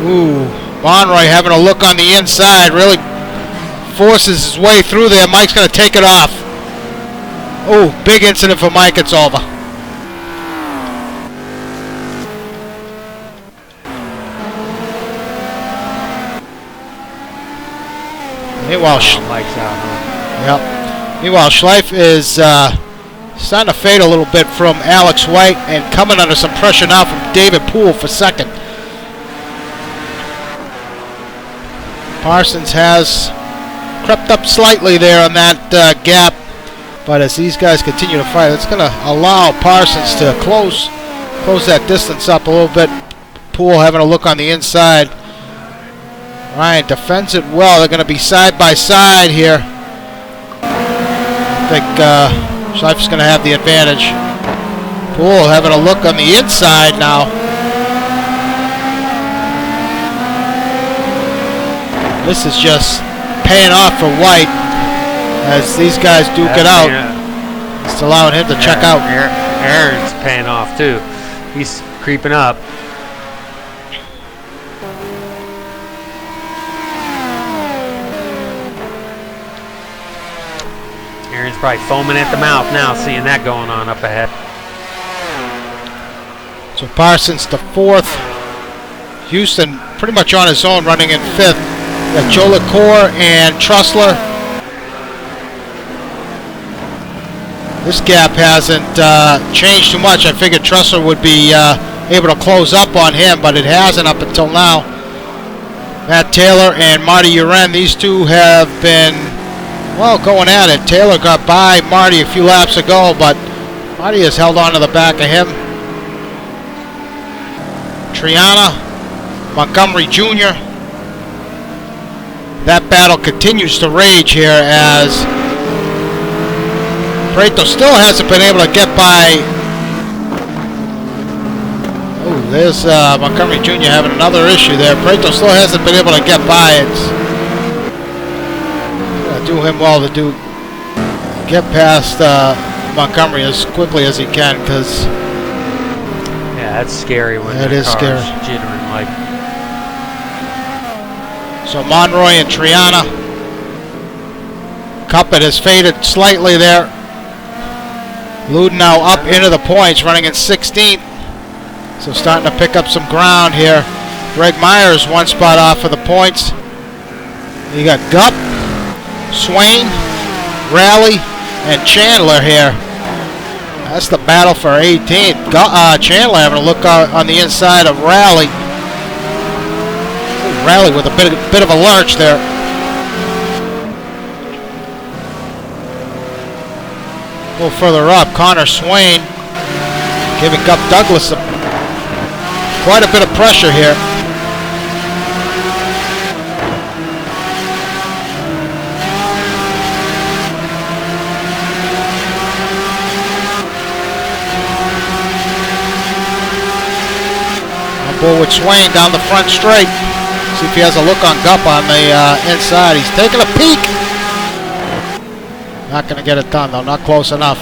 Ooh, Monroy having a look on the inside, really forces his way through there. Mike's going to take it off. Oh, big incident for Mike. It's over. Meanwhile, Mike's out. Yep. Meanwhile, Schleif is starting to fade a little bit from Alex White and coming under some pressure now from David Poel for second. Parsons has crept up slightly there on that gap, but as these guys continue to fight, it's going to allow Parsons to close that distance up a little bit. Poel having a look on the inside. Ryan defends it well. They're going to be side by side here. I think Schleif's going to have the advantage. Poel having a look on the inside now. This is just paying off for White as these guys duke it out. It's allowing him to check out. Aaron's paying off too. He's creeping up. Aaron's probably foaming at the mouth now, seeing that going on up ahead. So Parsons to 4th. Houston pretty much on his own, running in 5th. Got Joe LaCour and Trussler. This gap hasn't changed too much. I figured Trussler would be able to close up on him, but it hasn't up until now. Matt Taylor and Marty Uren, these two have been, well, going at it. Taylor got by Marty a few laps ago, but Marty has held on to the back of him. Triana, Montgomery Jr. That battle continues to rage here as Prieto still hasn't been able to get by. Oh, there's Montgomery Jr. having another issue there. Prieto still hasn't been able to get by. It's gonna do him well to get past Montgomery as quickly as he can, because yeah, that's scary when it is scary. Jittering like. So Monroy and Triana. Cuppet has faded slightly there. Ludenow up into the points, running in 16th. So starting to pick up some ground here. Greg Myers one spot off for the points. You got Gupp, Swain, Raleigh, and Chandler here. That's the battle for 18th. Chandler having a look on the inside of Raleigh. Raleigh with a bit of a lurch there. A little further up, Connor Swain giving Gup Douglas quite a bit of pressure here. On board with Swain down the front straight. See if he has a look on Gup on the inside. He's taking a peek. Not going to get it done, though. Not close enough.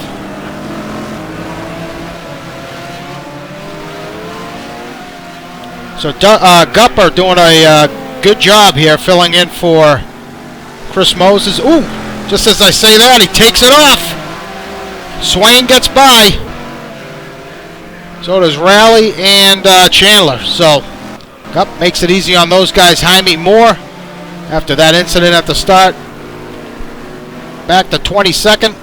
So Gupper doing a good job here, filling in for Chris Moses. Ooh, just as I say that, he takes it off. Swain gets by. So does Raleigh and Chandler. So Gup makes it easy on those guys. Jaime Moore, after that incident at the start, back to 22nd.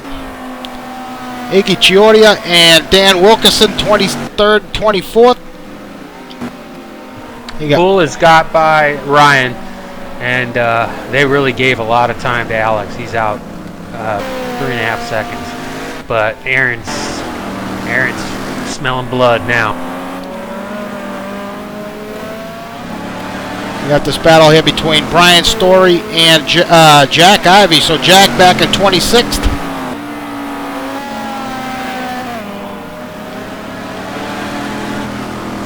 Iggy Chiordia and Dan Wilkinson, 23rd, 24th. Poel has got by Ryan, and they really gave a lot of time to Alex. He's out 3.5 seconds. But Aaron's smelling blood now. We got this battle here between Brian Story and Jack Ivey. So Jack back in 26th.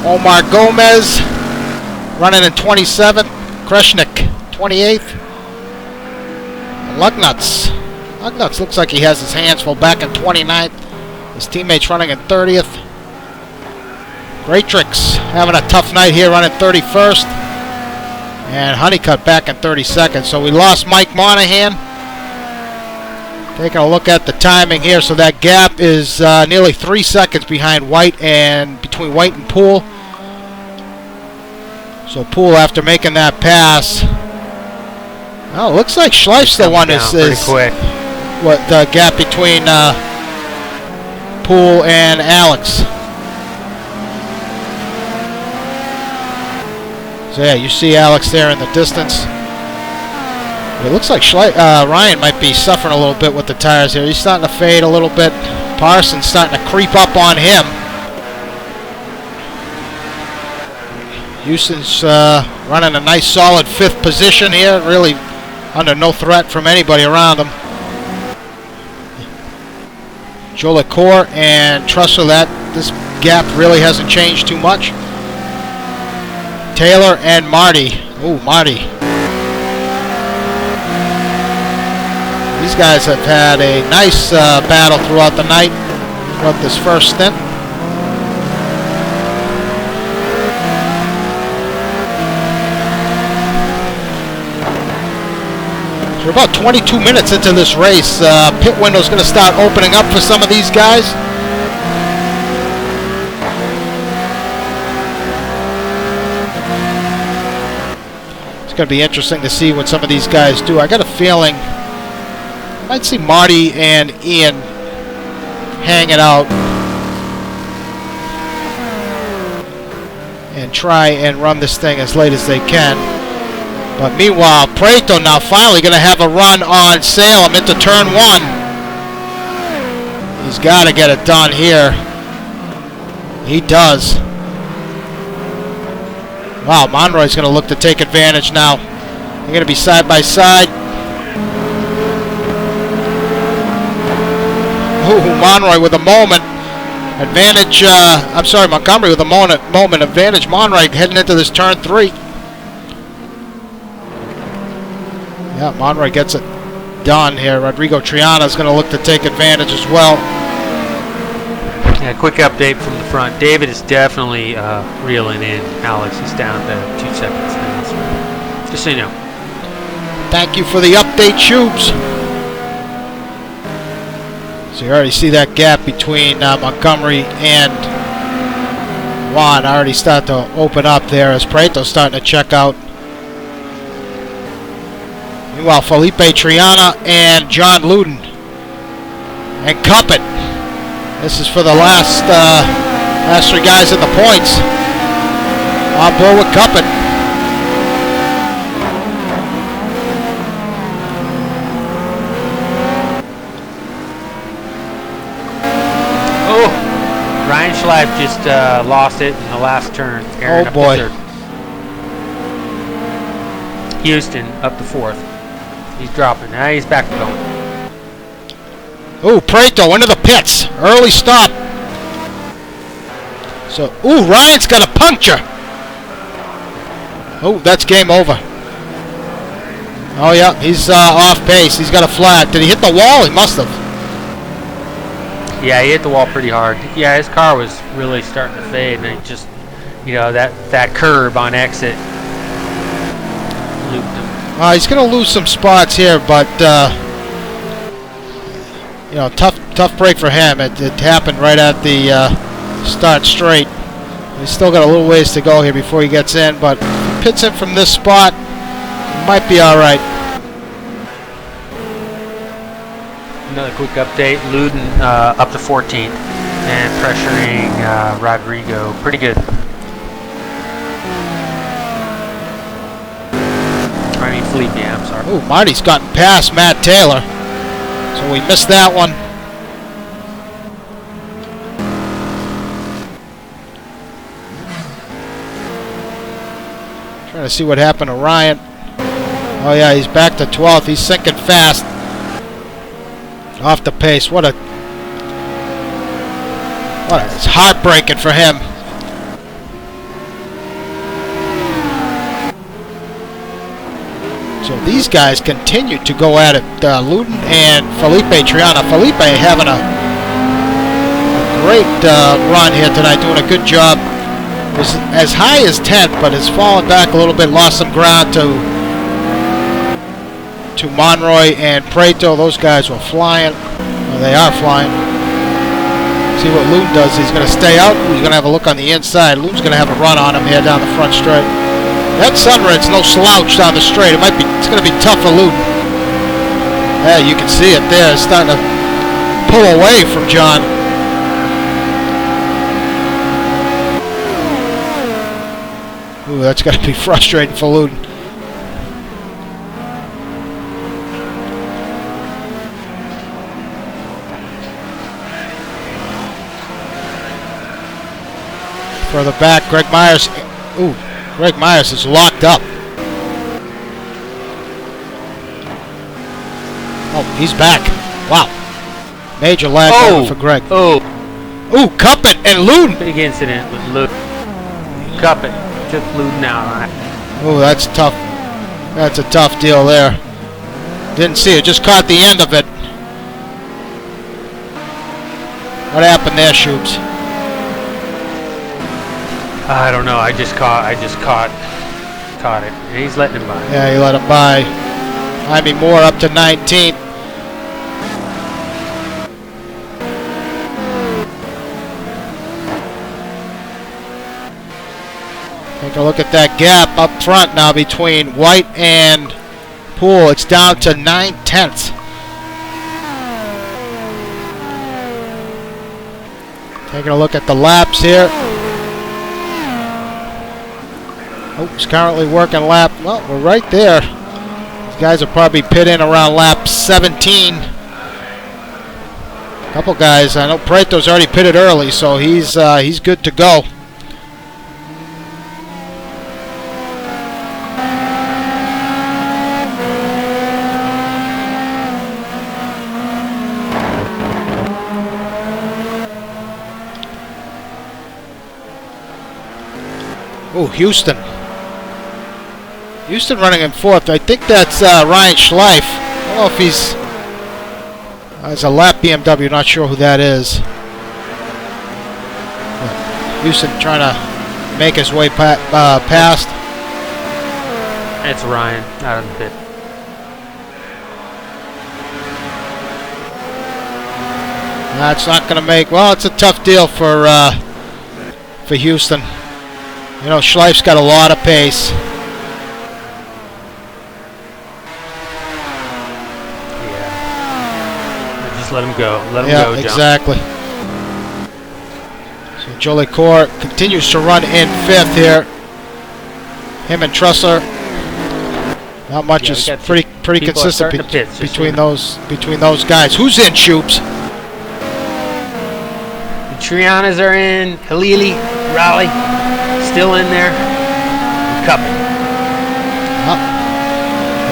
Omar Gomez running in 27th. Kreshnik 28th. Lugnuts looks like he has his hands full, back in 29th. His teammates running in 30th. Greatrix having a tough night here, running 31st. And Honeycutt back in 32nd. So we lost Mike Monahan. Taking a look at the timing here. So that gap is nearly 3 seconds behind White and between White and Poel. So Poel, after making that pass, well, it looks like Schleif's the one is quick. What the gap between Poel and Alex. So yeah, you see Alex there in the distance. It looks like Ryan might be suffering a little bit with the tires here. He's starting to fade a little bit. Parsons starting to creep up on him. Houston's running a nice solid 5th position here, really under no threat from anybody around him. Joe LaCour and Trussell, this gap really hasn't changed too much. Taylor and Marty. Ooh, Marty. These guys have had a nice battle throughout the night, throughout this first stint. So we're about 22 minutes into this race. Pit window's going to start opening up for some of these guys. It's going to be interesting to see what some of these guys do. I got a feeling I might see Marty and Ian hanging out and try and run this thing as late as they can. But meanwhile, Prieto now finally going to have a run on Salem into turn 1. He's got to get it done here. He does. Wow, Monroy's going to look to take advantage now. They're going to be side by side. Ooh, Monroy with a moment. Advantage, I'm sorry, Montgomery with a moment. Advantage Monroy heading into this turn 3. Yeah, Monroy gets it done here. Rodrigo Triana is going to look to take advantage as well. Yeah, quick update from the front. David is definitely reeling in. Alex is down to 2 seconds now. So just so you know. Thank you for the update, Shubes. So you already see that gap between Montgomery and Juan already start to open up there as Prieto's starting to check out. Meanwhile, Felipe Triana and John Luden and Cuppet. This is for the last 3 guys in the points. On board with Cuppet. Oh, Ryan Schleif just lost it in the last turn. Oh boy. Houston up to 4th. He's dropping. Now he's back to going. Ooh, Prieto into the pits. Early stop. So, ooh, Ryan's got a puncture. Oh, that's game over. Oh, yeah, he's off pace. He's got a flag. Did he hit the wall? He must have. Yeah, he hit the wall pretty hard. Yeah, his car was really starting to fade, and it just, you know, that curb on exit looped him. He's going to lose some spots here, but you know, tough break for him. It happened right at the start straight. He's still got a little ways to go here before he gets in, but if he pits in from this spot, he might be all right. Another quick update: Luden up to 14th and pressuring Rodrigo pretty good. I mean Felipe, I'm sorry. Ooh, Marty's gotten past Matt Taylor. So we missed that one. Trying to see what happened to Ryan. Oh yeah, he's back to 12th. He's sinking fast. Off the pace. It's heartbreaking for him. So these guys continue to go at it. Luden and Felipe Triana. Felipe having a great run here tonight, doing a good job. Was as high as 10th, but has fallen back a little bit, lost some ground to Monroy and Prieto. Those guys were flying. Well, they are flying. See what Luden does. He's going to stay out. He's going to have a look on the inside. Luden's going to have a run on him here down the front straight. That Sunred's no slouch down the straight. It's going to be tough for Luden. Yeah, you can see it there. It's starting to pull away from John. Ooh, that's got to be frustrating for Luden. Further back, Greg Myers. Ooh. Greg Myers is locked up. Oh, he's back. Wow. Major lag for Greg. Oh. Ooh, Cuppet and Luden. Big incident with Luden. Cuppet took Luden out. Ooh, that's tough. That's a tough deal there. Didn't see it. Just caught the end of it. What happened there, Shoops? I don't know. I just caught it. And he's letting him by. Yeah, he let him by. I mean Moore up to 19th. Take a look at that gap up front now between White and Poel. It's down to 9/10. Taking a look at the laps here. Oh, he's currently working lap. Well, we're right there. These guys will probably pit in around lap 17. A couple guys. I know Preto's already pitted early, so he's good to go. Oh, Houston. Houston running in fourth. I think that's Ryan Schleif. I don't know if he's a lap BMW. Not sure who that is. But Houston trying to make his way past. It's Ryan out of the pit. That's not going to make. Well, it's a tough deal for Houston. You know, Schleif's got a lot of pace. Yeah. Just let him go. Let him go, John. Exactly. So Jolicoeur continues to run in fifth here. Him and Trussler. Not much is pretty consistent between those guys. Who's in, Shoops? The Trianas are in. Halili, Raleigh. Still in there. Cup.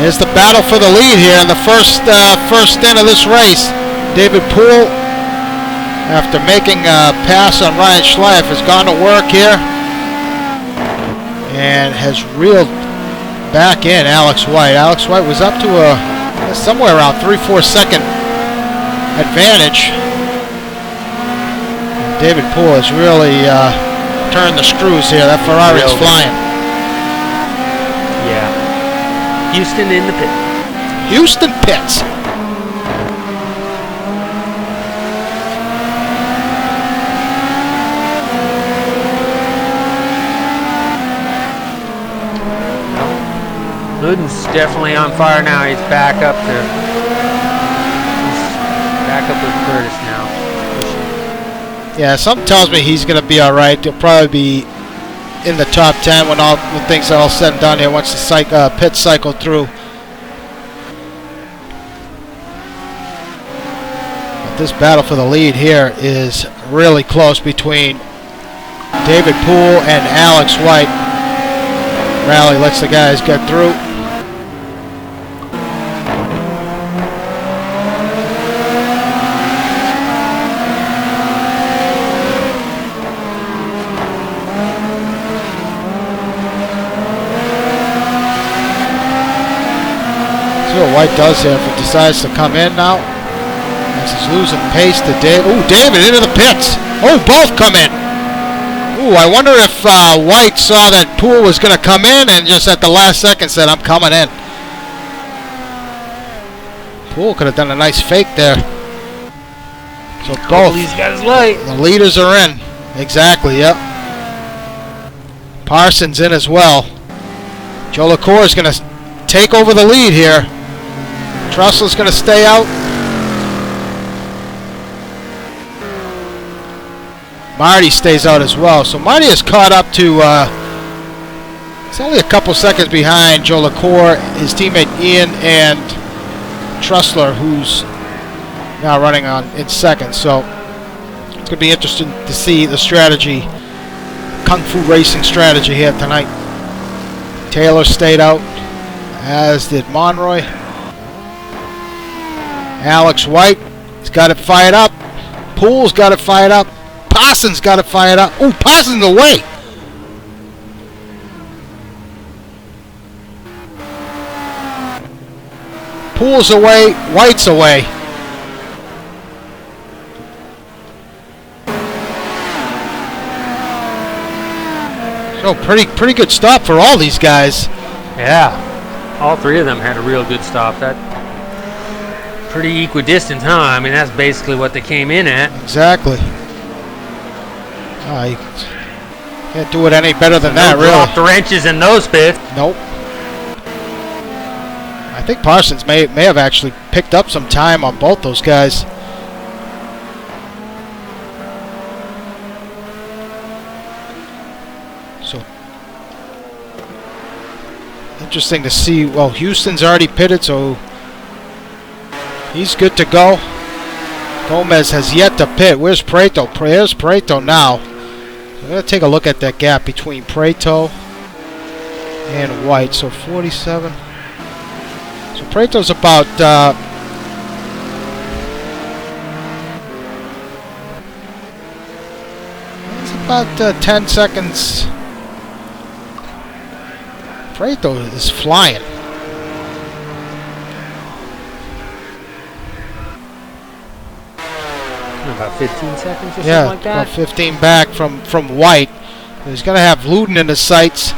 There's the battle for the lead here in the first stint of this race. David Poel, after making a pass on Ryan Schleif, has gone to work here and has reeled back in Alex White. Alex White was up to somewhere around 3-4 second advantage. David Poel has really turn the screws here. That Ferrari is flying. Yeah. Houston in the pit. Houston pits. Luden's definitely on fire now. He's back up with Curtis now. Yeah, something tells me he's going to be all right. He'll probably be in the top 10 when things are all said and done here once the pit cycle through. But this battle for the lead here is really close between David Poel and Alex White. Rally lets the guys get through. What White does here if he decides to come in now. As he's losing pace to David. Ooh, David into the pits. Oh, both come in. Ooh, I wonder if White saw that Poel was going to come in and just at the last second said, I'm coming in. Poel could have done a nice fake there. So both. He's got his light. The leaders are in. Exactly, yep. Parsons in as well. Jolicoeur is going to take over the lead here. Trussell's going to stay out. Marty stays out as well. So Marty is caught up to, it's only a couple seconds behind Jolicoeur, his teammate Ian, and Trussler, who's now running in second. So it's going to be interesting to see the strategy, Kung Fu Racing strategy here tonight. Taylor stayed out, as did Monroy. Alex White has got it fired up. Pool's got it fired up. Parsons got it fired up. Ooh, Parsons away. Pool's away. White's away. So pretty good stop for all these guys. Yeah. All three of them had a real good stop. That pretty equidistant, huh? I mean, that's basically what they came in at. Exactly. You can't do it any better than that, really. Drop the wrenches in those pits. Nope. I think Parsons may have actually picked up some time on both those guys. So interesting to see. Well, Houston's already pitted, so he's good to go. Gomez has yet to pit. Where's Prieto? There's Prieto now. So I'm going to take a look at that gap between Prieto and White. So 47. So Prieto's about it's about 10 seconds. Prieto is flying. About 15 seconds or something like that? Yeah, about 15 back from White. He's going to have Luden in his sights.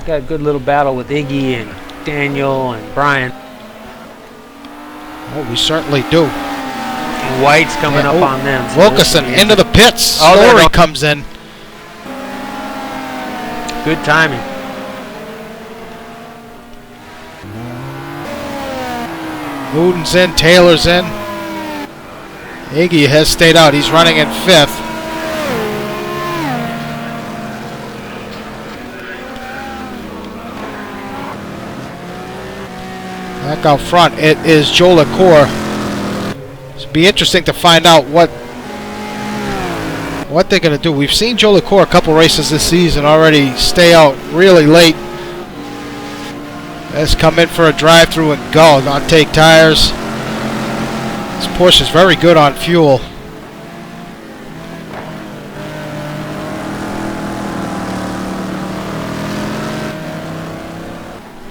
Got a good little battle with Iggy and Daniel and Brian. Oh, we certainly do. And White's coming up on them. So Wilkerson into the pits. Oh, Story comes in. Good timing. Luden's in, Taylor's in. Iggy has stayed out. He's running in 5th. Back out front, it is Joe LaCour. It'll be interesting to find out what they're going to do. We've seen Joe LaCour a couple races this season already stay out really late. Let's come in for a drive-through and go, not take tires. This Porsche is very good on fuel.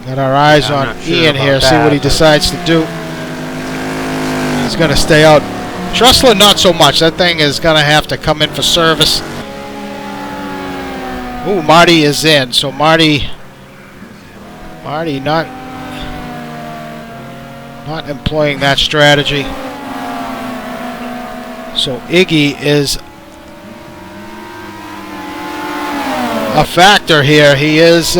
Got our eyes on Ian here, see what he decides to do. He's going to stay out. Trussler, not so much. That thing is going to have to come in for service. Ooh, Marty is in. So Marty not employing that strategy. So Iggy is a factor here. He is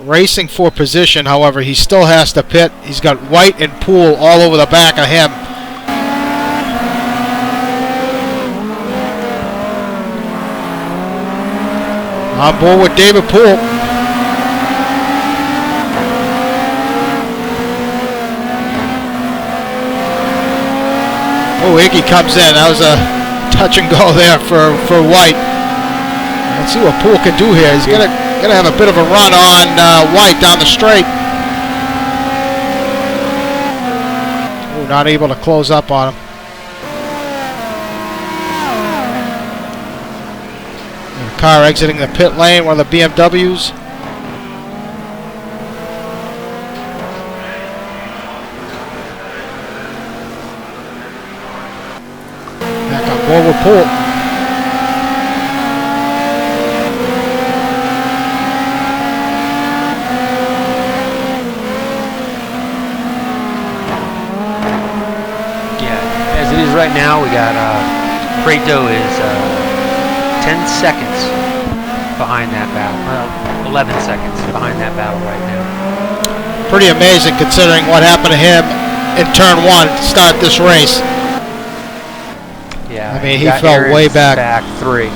racing for position. However, he still has to pit. He's got White and Poel all over the back of him. On board with David Poel. Oh, Iggy comes in. That was a touch and go there for White. Let's see what Poel can do here. He's gonna have a bit of a run on White down the straight. Oh, not able to close up on him. And a car exiting the pit lane, one of the BMWs. Back on board with Poel. Right now we got Prieto is 10 seconds behind that battle. Well, 11 seconds behind that battle right now. Pretty amazing considering what happened to him in turn 1 to start this race. Yeah, I mean, he fell way back. Back 3.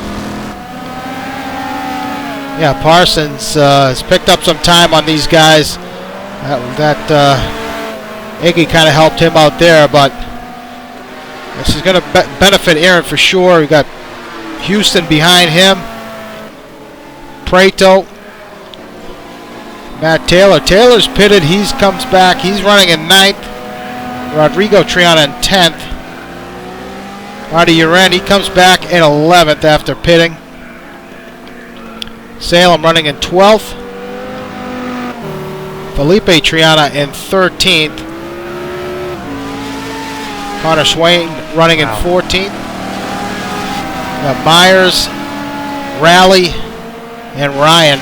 Yeah, Parsons has picked up some time on these guys. Iggy kind of helped him out there, but this is going to benefit Aaron for sure. We got Houston behind him. Prieto. Matt Taylor. Taylor's pitted. He comes back. He's running in 9th. Rodrigo Triana in 10th. Marty Uren, he comes back in 11th after pitting. Salem running in 12th. Felipe Triana in 13th. Connor Swain running in 14th. Got Myers, Raleigh, and Ryan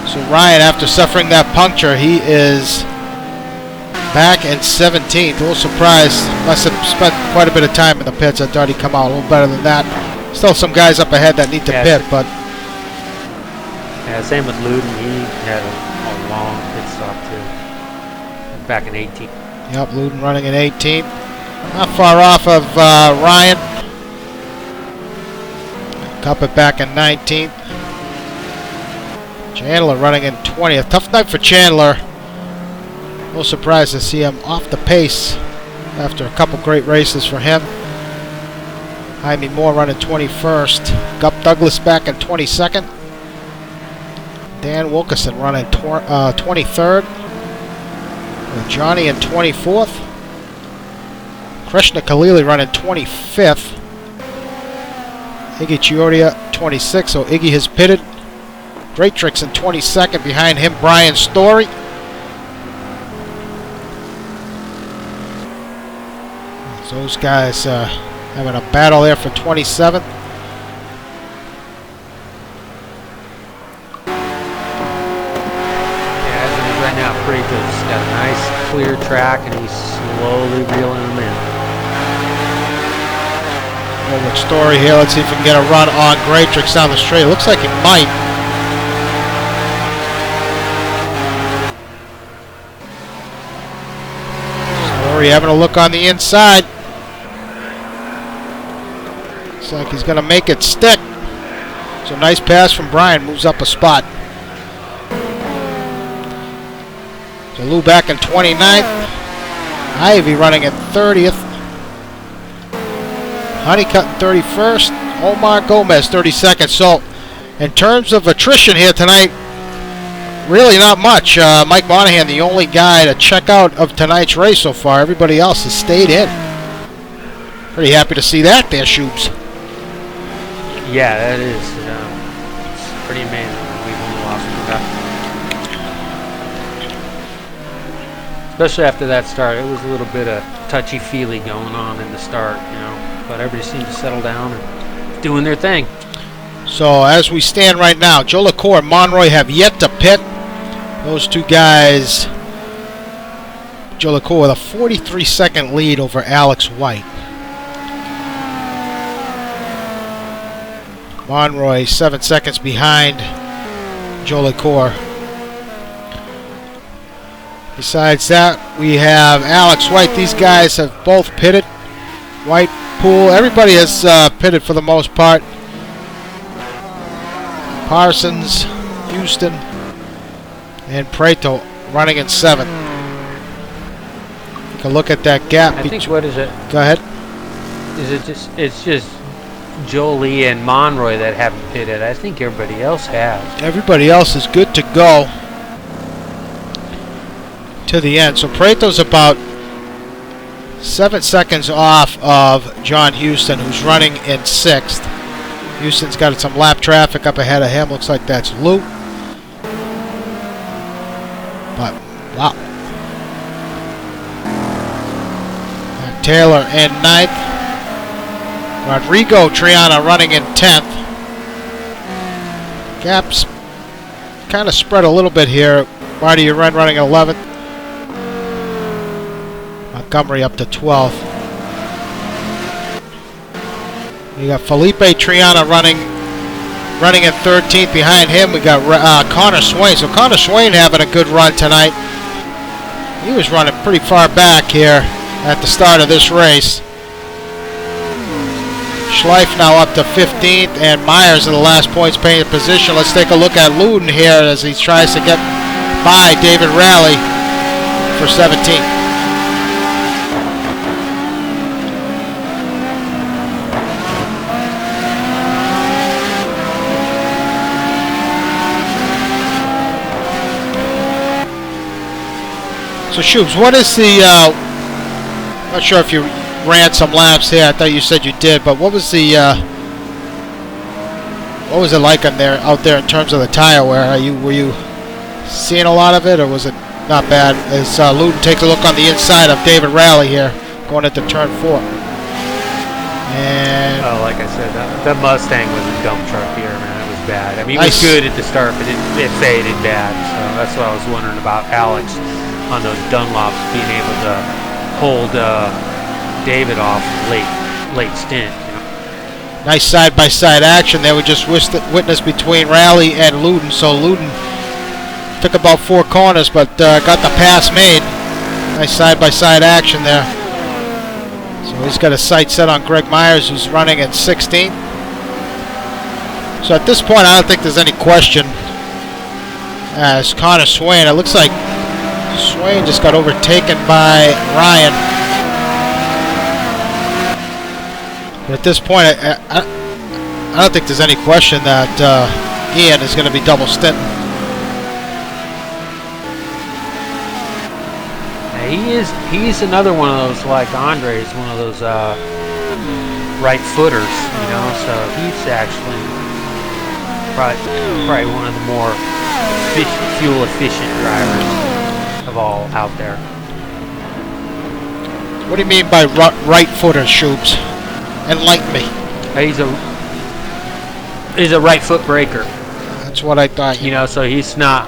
So Ryan, after suffering that puncture, he is back in 17th. A little surprised. Must have spent quite a bit of time in the pits. I thought he'd come out a little better than that. Still some guys up ahead that need to pit, but... Yeah, same with Luden. He had a long pit stop, too. Back in 18th. Yep, Luden running in 18th. Not far off of Ryan. Cup it back in 19th. Chandler running in 20th. Tough night for Chandler. A little surprised to see him off the pace after a couple great races for him. Jaime Moore running 21st. Gup Douglas back in 22nd. Dan Wilkerson running 23rd. With Johnny in 24th. Krishna Khalili running 25th. Iggy Chiordia 26th, so Iggy has pitted. Great Tricks in 22nd. Behind him, Brian Story. Those guys having a battle there for 27th. Yeah, as it is right now, Preto's got a nice clear track and he's slowly reeling them in. Well, with Story here, let's see if we can get a run on Great Tricks down the straight. It looks like it might. Story having a look on the inside. Looks like he's going to make it stick. So nice pass from Brian, moves up a spot. So Lou back in 29th. Ivy running at 30th. Honeycutt in 31st. Omar Gomez 32nd. So in terms of attrition here tonight, really not much. Mike Monahan, the only guy to check out of tonight's race so far. Everybody else has stayed in. Pretty happy to see that there, Shoobs. Yeah, that is. It's pretty amazing. We've only lost one guy. Especially after that start. It was a little bit of touchy-feely going on in the start, you know. But everybody seemed to settle down and doing their thing. So as we stand right now, Joe LaCour and Monroy have yet to pit. Those two guys, Joe LaCour with a 43-second lead over Alex White. Monroy 7 seconds behind Joe LaCour. Besides that, we have Alex White. These guys have both pitted. White, Poel, everybody has pitted for the most part. Parsons, Houston, and Preto running in 7th. You can look at that gap. I think, what is it? Go ahead. Is it just, it's just Jolie and Monroy that haven't pitted. I think everybody else has. Everybody else is good to go to the end. So Preto's about 7 seconds off of John Houston, who's running in 6th. Houston's got some lap traffic up ahead of him. Looks like that's Lou. But, wow. And Taylor in 9th. Rodrigo Triana running in 10th. Gaps kind of spread a little bit here. Marty Uren running in 11th. Montgomery up to 12th. We got Felipe Triana running in 13th. Behind him, we got Connor Swain. So Connor Swain having a good run tonight. He was running pretty far back here at the start of this race. Schleif now up to 15th, and Myers in the last points painted position. Let's take a look at Luden here as he tries to get by David Rowley for 17th. So Shoobs, what is the, not sure if you ran some laps here, I thought you said you did, but what was the, what was it like out there in terms of the tire wear? Were you seeing a lot of it, or was it not bad? As Luden takes a look on the inside of David Rowley here, going into turn 4. And like I said, the Mustang was a dump truck here, man. It was was bad. I mean, he Nice. was good at the start, but it faded bad. So that's what I was wondering about Alex on those Dunlops being able to hold David off late stint. You know? Nice side-by-side action there. We just witnessed between Rally and Luden. So Luden took about 4 corners, but got the pass made. Nice side-by-side action there. So he's got his sight set on Greg Myers, who's running at 16th. So at this point, I don't think there's any question as Connor Swain. It looks like Swain just got overtaken by Ryan. But at this point, I don't think there's any question that Ian is going to be double stinting. He's another one of those, like Andre is one of those right footers, you know. So he's actually probably one of the more fuel efficient drivers of all out there. What do you mean by right footer, Shoobs? Enlighten me. He's a right foot breaker. That's what I thought. You know, so he's not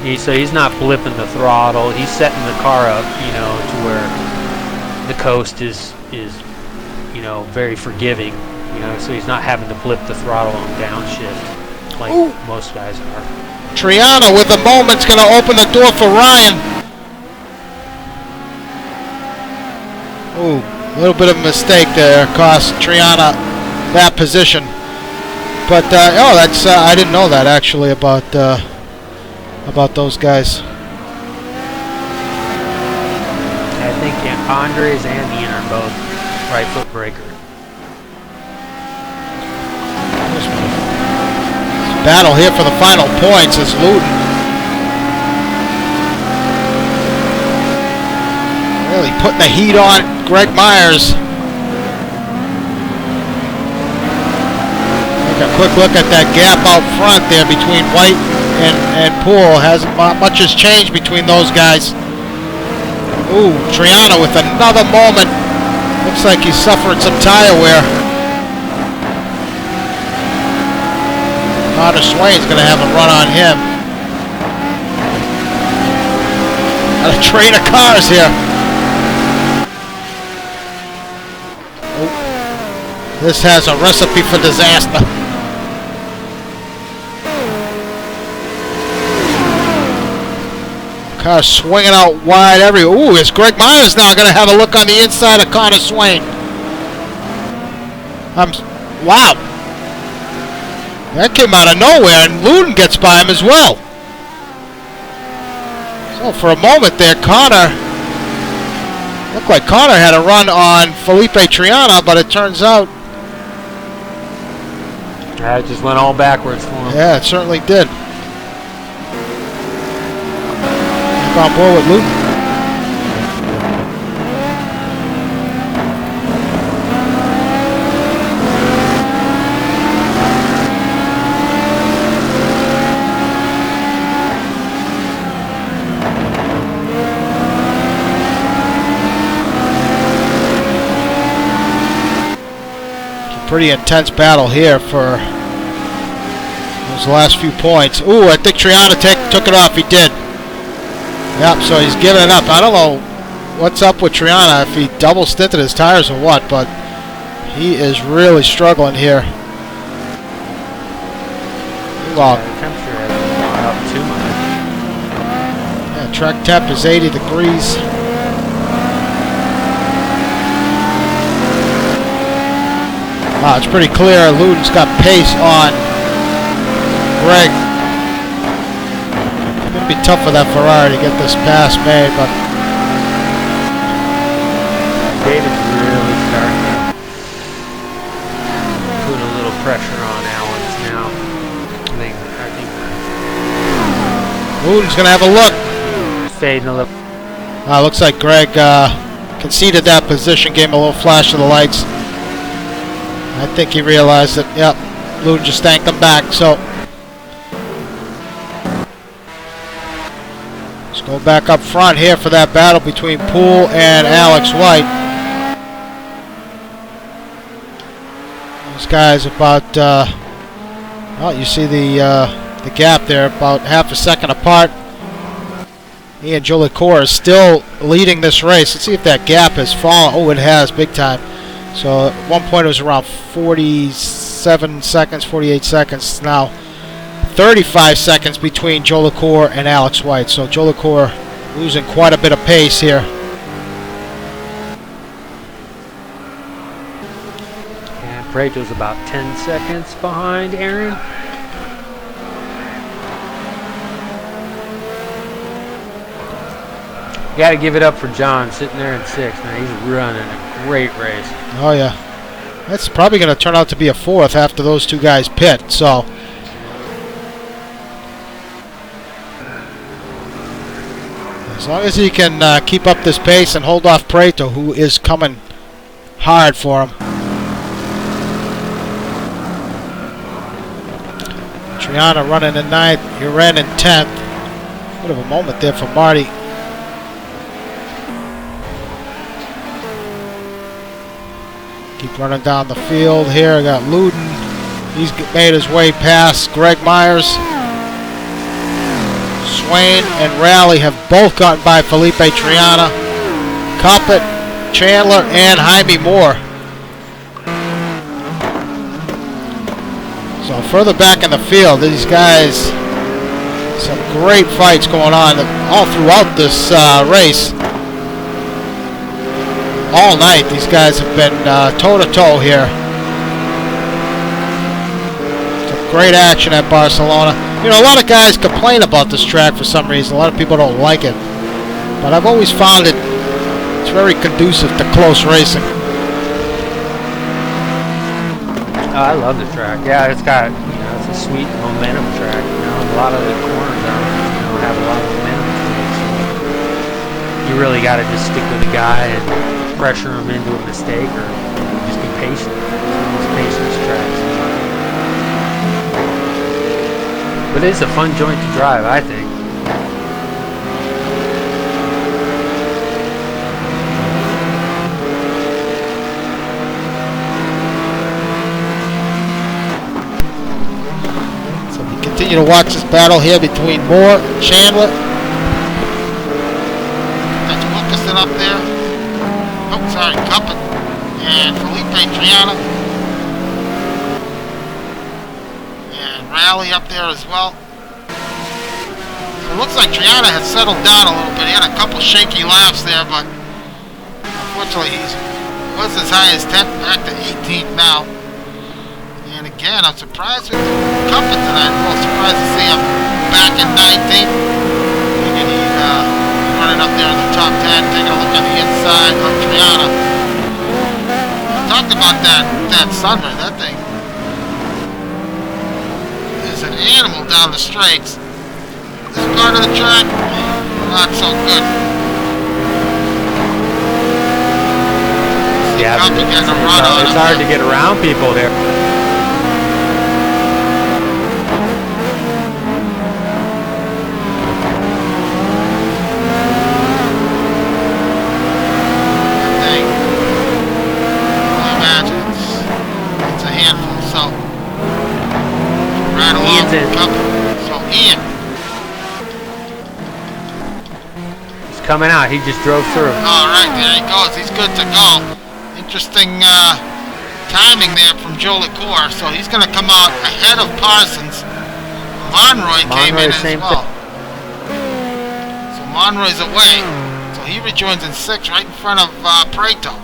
blipping the throttle. He's setting the car up, you know, to where the coast is you know, very forgiving. You know, so he's not having to blip the throttle on downshift like most guys are. Triana with the moment's going to open the door for Ryan. Ooh, a little bit of a mistake there. Cost Triana that position. But, oh, that's, I didn't know that actually about those guys. I think Andres and Ian are both right foot breaker. Battle here for the final points is Luden. Really putting the heat on Greg Myers. Take a quick look at that gap out front there between White and Poel. Hasn't much has changed between those guys. Ooh, Triana with another moment. Looks like he's suffering some tire wear. Connor Swain's going to have a run on him. Got a train of cars here. Oh. This has a recipe for disaster. Car swinging out wide everywhere. Ooh, is Greg Myers now going to have a look on the inside of Connor Swain? Wow. That came out of nowhere, and Luden gets by him as well. So for a moment there, Connor, looked like Connor had a run on Felipe Triana, but it turns out... It just went all backwards for him. Yeah, it certainly did. On board with Luden. Pretty intense battle here for those last few points. Ooh, I think Triana took it off. He did. Yep, so he's giving it up. I don't know what's up with Triana, if he double stinted his tires or what, but he is really struggling here. Long. The temperature hasn't gone up too much. Yeah, track temp is 80 degrees. Wow, it's pretty clear Luden's got pace on Greg. It's going to be tough for that Ferrari to get this pass made, but David's really starting to put a little pressure on Alex now. I think Luden's going to have a look. Fading a little. Looks like Greg conceded that position, gave him a little flash of the lights. I think he realized that, yep, Luden just thanked him back, so let's go back up front here for that battle between Poel and Alex White. These guys about Well, you see the gap there, about half a second apart. Ian Jolicoeur is still leading this race. Let's see if that gap has fallen. Oh, it has, big time. So at one point it was around 47 seconds, 48 seconds. Now 35 seconds between Jolicoeur and Alex White. So Jolicoeur losing quite a bit of pace here. And Preto's about 10 seconds behind Aaron. You got to give it up for John sitting there in 6th. Man, he's running a great race. Oh yeah, that's probably going to turn out to be a 4th after those two guys pit. So as long as he can keep up this pace and hold off Preto, who is coming hard for him. Triana running in 9th, Uren in 10th. Bit of a moment there for Marty. Keep running down the field here. I got Luden. He's made his way past Greg Myers. Swain and Raleigh have both gotten by Felipe Triana, Coppett, Chandler, and Jaime Moore. So further back in the field, these guys, some great fights going on all throughout this race. All night, these guys have been toe-to-toe here. Some great action at Barcelona. You know, a lot of guys complain about this track for some reason. A lot of people don't like it. But I've always found it's very conducive to close racing. Oh, I love the track. Yeah, it's got, it's a sweet momentum track. A lot of the corners have a lot of momentum to it. So you really got to just stick with the guy and pressure him into a mistake, or just be patient. It's patience tracks. But it's a fun joint to drive, I think. So we continue to watch this battle here between Moore and Chandler. That's Wilkerson up there. Oh, sorry, Coppett and Felipe Triana. And Raleigh up there as well. So it looks like Triana has settled down a little bit. He had a couple shaky laps there, but unfortunately he was as high as 10th, back to 18th now. And again, I'm surprised with Coppett tonight. I'm a little surprised to see him back in 19th. And he's running up there in the top 10, taking a look at the inside of Triana. I talked about that Sunray. That thing is an animal down the straights. This part of the track, not so good. Yeah, it's hard to get around people there. Ian. He's coming out. He just drove through. Alright, there he goes. He's good to go. Interesting timing there from Jolicoeur. So he's going to come out ahead of Parsons. Monroy came in as well. So Monroy's away. So he rejoins in 6th, right in front of Preto.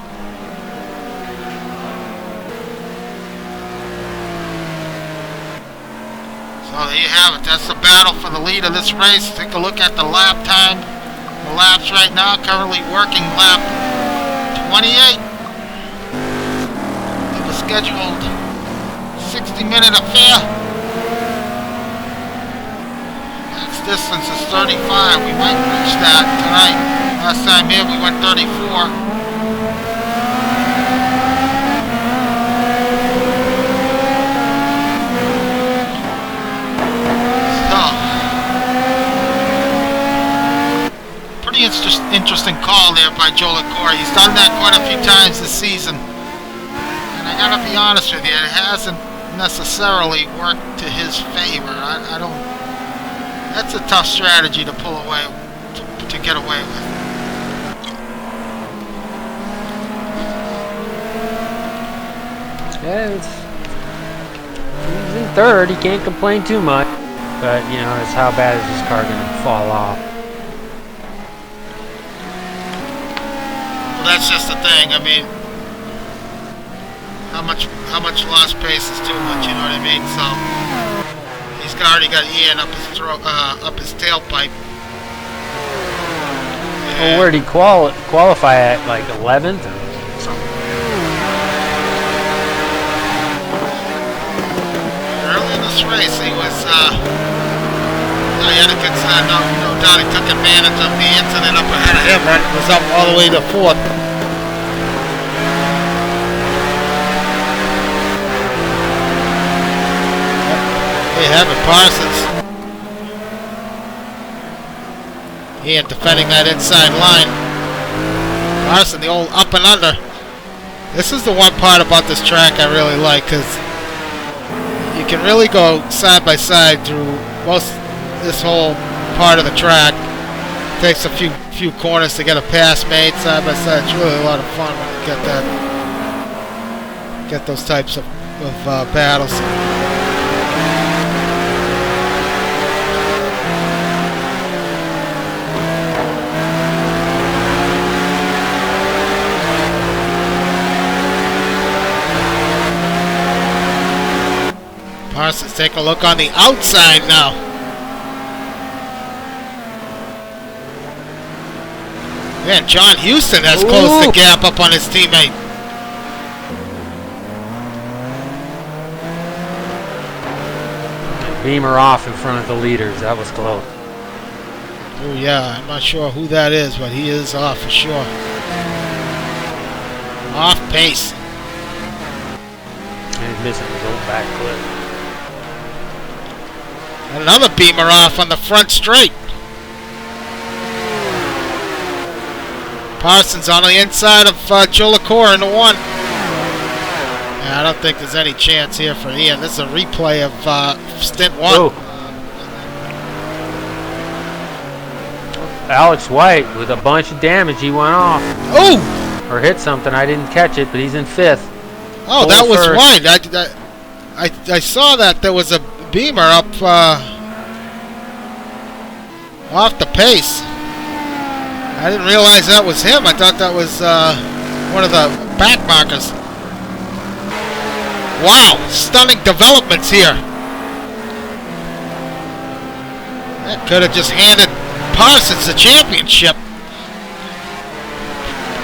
So there you have it. That's the battle for the lead of this race. Take a look at the lap time. The laps right now, currently working lap 28. Of a scheduled 60-minute affair. Next distance is 35. We might reach that tonight. Last time here we went 34. Interesting call there by Jolicoeur. He's done that quite a few times this season. And I gotta be honest with you, it hasn't necessarily work to his favor. I don't. That's a tough strategy to pull away, to get away with. Yeah, he's in third. He can't complain too much. But, you know, it's how bad is this car going to fall off? Well, that's just the thing. I mean, how much lost pace is too much? You know what I mean? So he's already got Ian up his throat, up his tailpipe. Well, where did he qualify at? Like 11th or something? Early in this race, he was. He had a good side. No doubt he took advantage of the incident up ahead of him. Right, was up all the way to 4th. They have it, Parsons. Ian defending that inside line. Parsons, the old up and under. This is the one part about this track I really like, because you can really go side by side through this whole part of the track. It takes a few corners to get a pass made side by side. It's really a lot of fun when you get those types of battles. Parsons take a look on the outside now. Man, John Houston has closed the gap up on his teammate. Beamer off in front of the leaders. That was close. Oh yeah, I'm not sure who that is, but he is off for sure. Off pace. And he's missing his old back clip. Another Beamer off on the front straight. Parsons on the inside of Joe LaCour in the 1. Yeah, I don't think there's any chance here for Ian. This is a replay of stint 1. Oh. Alex White with a bunch of damage. He went off. Oh! Or hit something. I didn't catch it, but he's in 5th. Oh, that was White. I saw that there was a Beamer up off the pace. I didn't realize that was him. I thought that was one of the back markers. Wow, stunning developments here. That could have just handed Parsons the championship.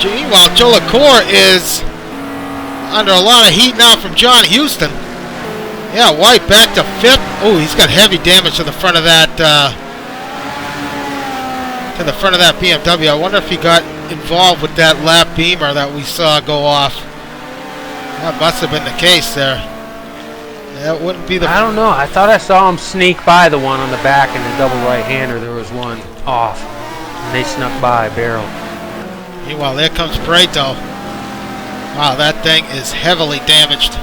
Meanwhile, Joe LaCour is under a lot of heat now from John Houston. Yeah, White back to 5th. Oh, he's got heavy damage to the front of that BMW. I wonder if he got involved with that lap Beamer that we saw go off. That must have been the case there. That wouldn't be the... I don't know. I thought I saw him sneak by the one on the back and the double right-hander. There was one off. And they snuck by, barrel. Meanwhile, there comes Preto. Wow, that thing is heavily damaged.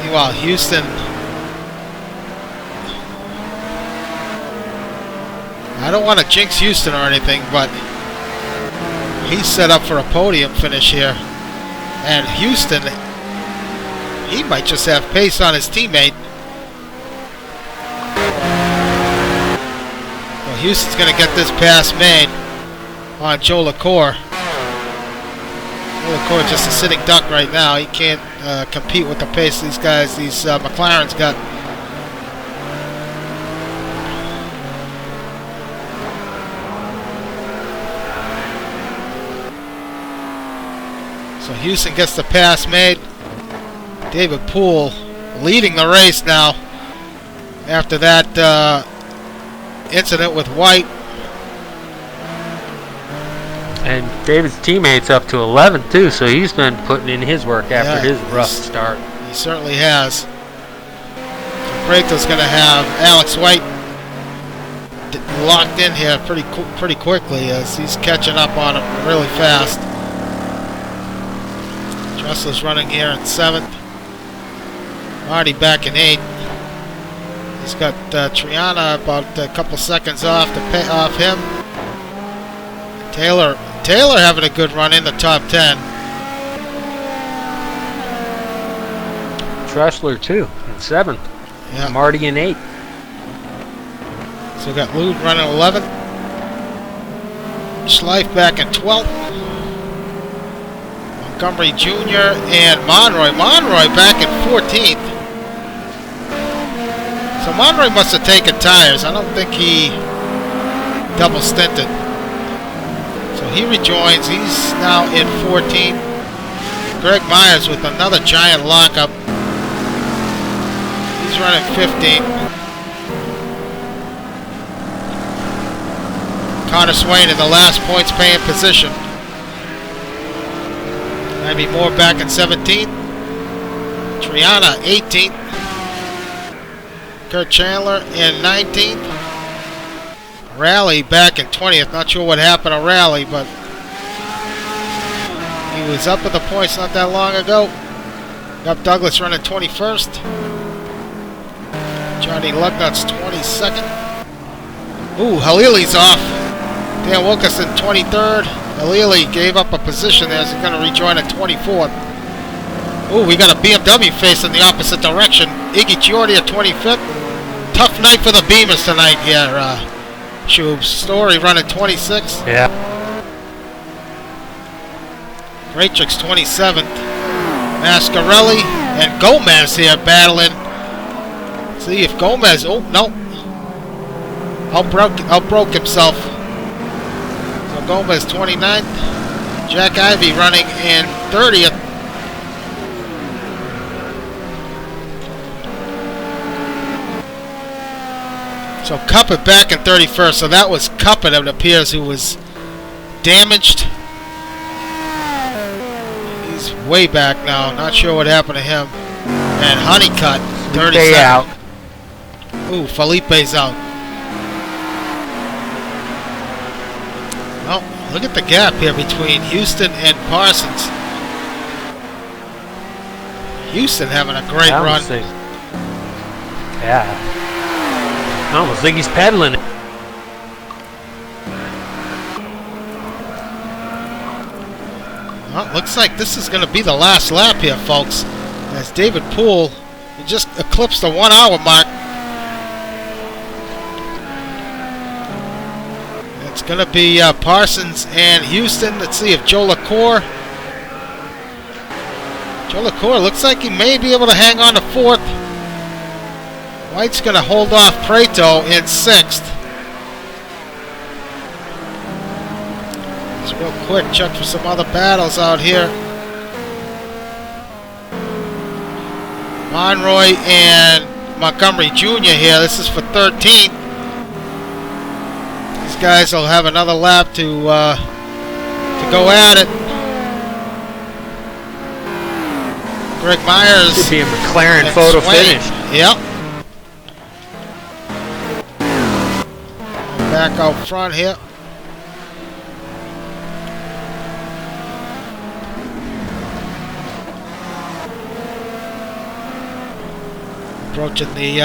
Meanwhile, Houston... I don't want to jinx Houston or anything, but he's set up for a podium finish here. And Houston, he might just have pace on his teammate. Well, Houston's going to get this pass made on Joe LaCour. Joe LaCour just a sitting duck right now. He can't compete with the pace these guys, these McLarens got. So Houston gets the pass made. David Poel leading the race now after that incident with White. And David's teammate's up to 11th too, so he's been putting in his work after his rough start. He certainly has. Preto's going to have Alex White locked in here pretty quickly as he's catching up on him really fast. Dressler's running here in 7th. Already back in 8th. He's got Triana about a couple seconds off him. Taylor having a good run in the top 10. Tressler too in 7th. Yeah. Marty in 8th. So we got Lude running 11th. Schleif back in 12th. Montgomery Jr. and Monroy. Monroy back in 14th. So Monroy must have taken tires. I don't think he double stinted. So he rejoins. He's now in 14th. Greg Myers with another giant lockup. He's running 15th. Connor Swain in the last points paying position. Maybe Moore back in 17th. Triana 18th. Kurt Chandler in 19th. Rally back in 20th. Not sure what happened to Rally, but he was up at the points not that long ago. Got Douglas running 21st. Johnny Lugnut's 22nd. Ooh, Halili's off. Dan Wilkerson 23rd. Halili gave up a position there, so he's going to rejoin at 24th. Ooh, we got a BMW facing the opposite direction. Iggy Chiordi at 25th. Tough night for the Beamers tonight here, Shubes. Story running 26th. Yeah. Greatrix 27th. Mascarelli and Gomez here battling. See if Gomez, oh no, outbroke himself. So Gomez 29th. Jack Ivey running in 30th. So Cuppet back in 31st. So that was Cuppet, it appears, who was damaged. He's way back now. Not sure what happened to him. And Honeycutt, 37. out. Ooh, Felipe's out. Oh, look at the gap here between Houston and Parsons. Houston having a great run. Yeah. I almost think he's pedaling it. Well, looks like this is going to be the last lap here, folks. As David Poel, he just eclipsed the 1 hour mark. It's going to be Parsons and Houston. Let's see if Joe LaCour. Joe LaCour looks like he may be able to hang on to 4th. White's going to hold off Prato in 6th. Just real quick, check for some other battles out here. Monroy and Montgomery Jr. here. This is for 13th. These guys will have another lap to go at it. Greg Myers. Should be a McLaren photo finish. Yep. Back out front here. Approaching the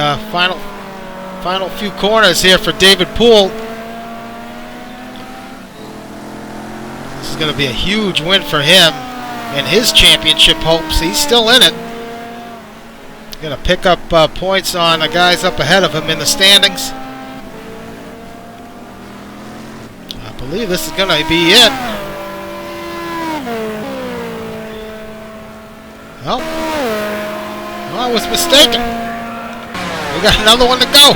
final few corners here for David Poel. This is going to be a huge win for him and his championship hopes. He's still in it. Going to pick up points on the guys up ahead of him in the standings. I believe this is going to be it. Well, I was mistaken. We got another one to go.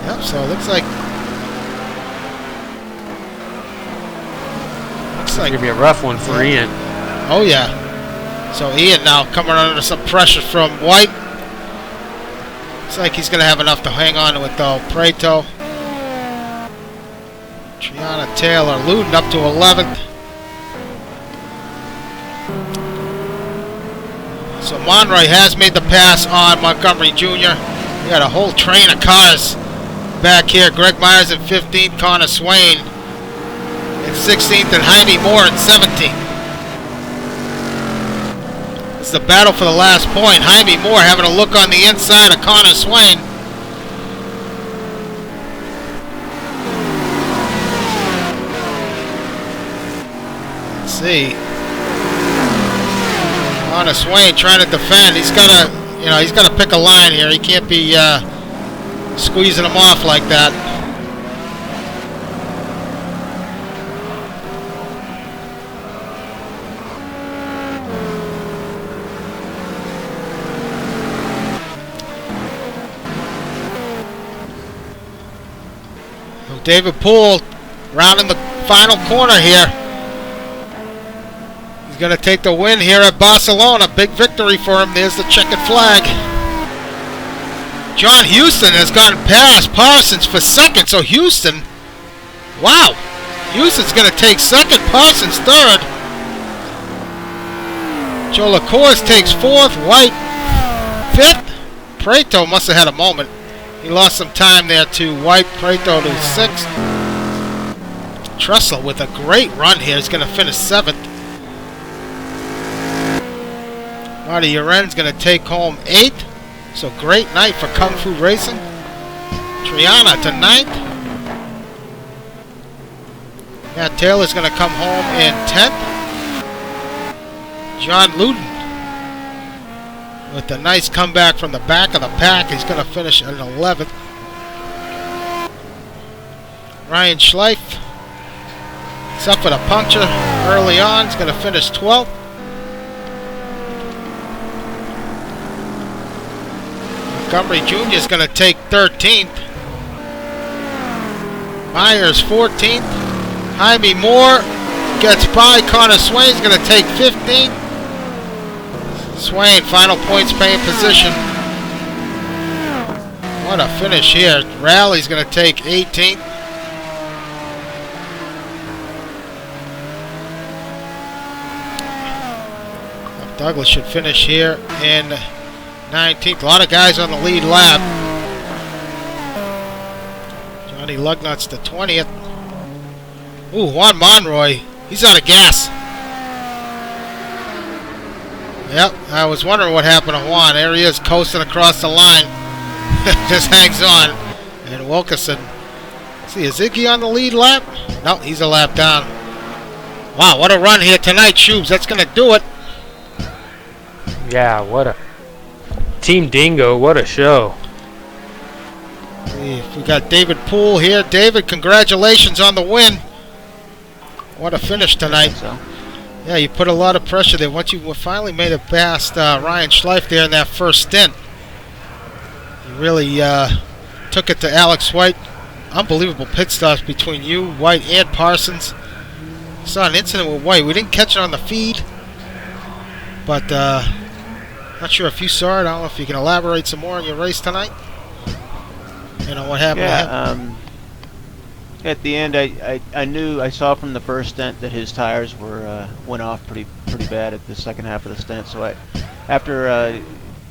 Yep, so it looks like It's going to be a rough one for Ian. Oh yeah. So Ian now coming under some pressure from White. Looks like he's going to have enough to hang on with though. Prato. Triana Taylor Luden up to 11th. So Monroy has made the pass on Montgomery Jr. We got a whole train of cars back here. Greg Myers in 15th, Connor Swain in 16th, and Jaime Moore in 17th. It's the battle for the last point. Jaime Moore having a look on the inside of Connor Swain. Let's see. Connor Swain trying to defend. He's got to pick a line here. He can't be squeezing him off like that. David Poel rounding the final corner here. He's going to take the win here at Barcelona. Big victory for him. There's the checkered flag. John Houston has gotten past Parsons for second. So Houston, wow. Houston's going to take second. Parsons third. Joe LaCourse takes fourth. White fifth. Preto must have had a moment. He lost some time there to White. Preto to sixth. Trussell with a great run here. He's going to finish seventh. Marty Uren's going to take home eighth. So great night for Kung Fu Racing. Triana to ninth. Matt Taylor's going to come home in 10th. John Luden with a nice comeback from the back of the pack. He's going to finish at 11th. Ryan Schleif suffered a puncture early on. He's going to finish 12th. Montgomery Jr. is going to take 13th. Myers 14th. Jaime Moore gets by. Connor Swain's going to take 15th. Swain, final points paying position. What a finish here. Rally's going to take 18th. Douglas should finish here in 19th. A lot of guys on the lead lap. Johnny Lugnut's the 20th. Ooh, Juan Monroy. He's out of gas. Yep, I was wondering what happened to Juan. There he is, coasting across the line. Just hangs on. And Wilkerson. See, is Ziggy on the lead lap? No, he's a lap down. Wow, what a run here tonight, Shubes. That's going to do it. Yeah, what a... Team Dingo, what a show. See, we got David Poole here. David, congratulations on the win. What a finish tonight. So. Yeah, you put a lot of pressure there. Once you finally made it past Ryan Schleif there in that first stint, you really took it to Alex White. Unbelievable pit stops between you, White, and Parsons. Saw an incident with White. We didn't catch it on the feed, but not sure if you saw it. I don't know if you can elaborate some more on your race tonight. You know what happened to him? At the end, I saw from the first stint that his tires went off pretty bad at the second half of the stint. So after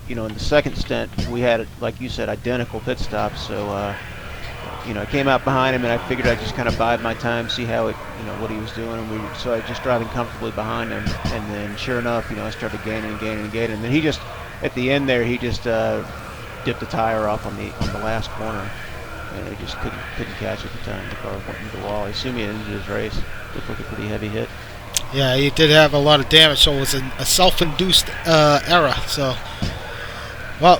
in the second stint we had, like you said, identical pit stops. So I came out behind him and I figured I'd just kind of bide my time, see how what he was doing, and so I was just driving comfortably behind him. And then sure enough, I started gaining, and then he just at the end there he just dipped the tire off on the last corner. And he just couldn't catch it at the time. The car went into the wall. I assume he ended his race. Looked like a pretty heavy hit. Yeah, he did have a lot of damage, so it was a self-induced error. So, well,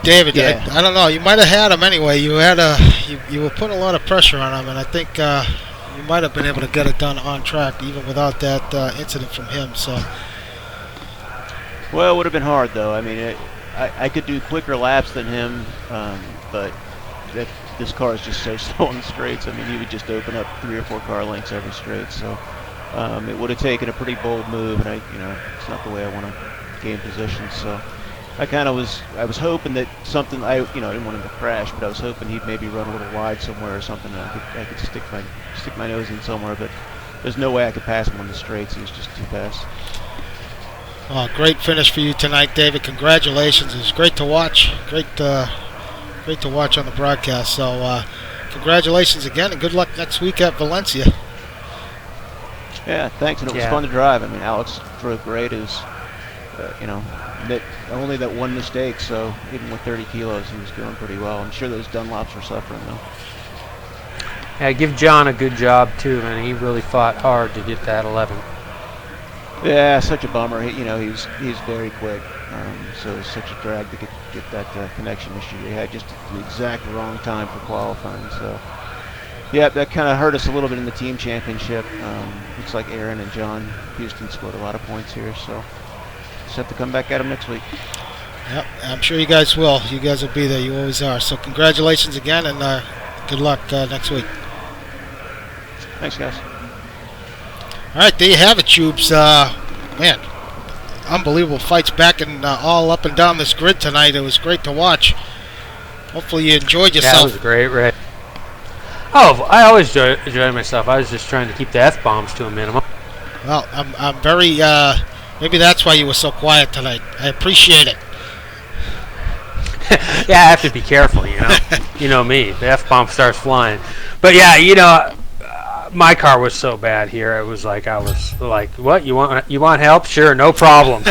David, yeah. I don't know. You might have had him anyway. You had you were putting a lot of pressure on him, and I think you might have been able to get it done on track, even without that incident from him. So, well, it would have been hard though. I mean, I could do quicker laps than him, but this car is just so slow on the straights. I mean, he would just open up 3 or 4 car lengths every straight. So it would have taken a pretty bold move, and it's not the way I want to gain position. So I was hoping that something, I didn't want him to crash, but I was hoping he'd maybe run a little wide somewhere or something. I could stick my nose in somewhere, but there's no way I could pass him on the straights. He was just too fast. Oh, great finish for you tonight, David. Congratulations. It was great to watch. Great to watch on the broadcast. So congratulations again, and good luck next week at Valencia. Yeah, thanks, and it was fun to drive. I mean, Alex drove great. It was, only that one mistake, so even with 30 kilos, he was doing pretty well. I'm sure those Dunlops were suffering, though. Yeah, give John a good job, too, man. He really fought hard to get that 11. Yeah, such a bummer. He's very quick, so it's such a drag to get that connection issue. He had just the exact wrong time for qualifying, so... Yeah, that kind of hurt us a little bit in the team championship. Looks like Aaron and John Houston scored a lot of points here, so just have to come back at them next week. Yep, I'm sure you guys will. You guys will be there. You always are. So congratulations again, and good luck next week. Thanks, guys. All right, there you have it, Tubes. Man, unbelievable fights back and all up and down this grid tonight. It was great to watch. Hopefully you enjoyed yourself. Yeah, it was great, Ray. Oh, I always enjoy myself. I was just trying to keep the F-bombs to a minimum. Well, I'm very, maybe that's why you were so quiet tonight. I appreciate it. Yeah, I have to be careful, you know. You know me. The F-bomb starts flying. But yeah, my car was so bad here. It was like I was like, "What? You want help? Sure, no problem."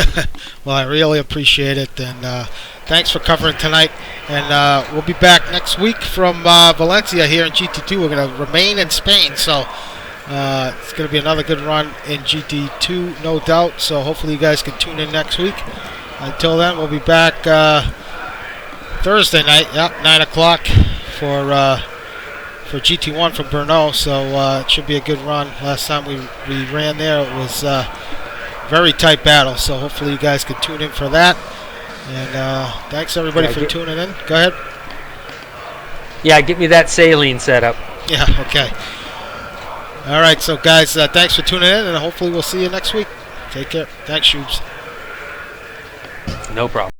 Well, I really appreciate it, and thanks for covering tonight. And we'll be back next week from Valencia here in GT2. We're going to remain in Spain, so it's going to be another good run in GT2, no doubt. So hopefully you guys can tune in next week. Until then, we'll be back Thursday night, 9 o'clock for GT1 from Brno. So it should be a good run. Last time we ran there, it was very tight battle. So hopefully you guys can tune in for that. And thanks everybody for tuning in. Go ahead. Yeah, get me that saline set up. Yeah, okay. All right, so guys, thanks for tuning in, and hopefully we'll see you next week. Take care. Thanks, Shubes. No problem.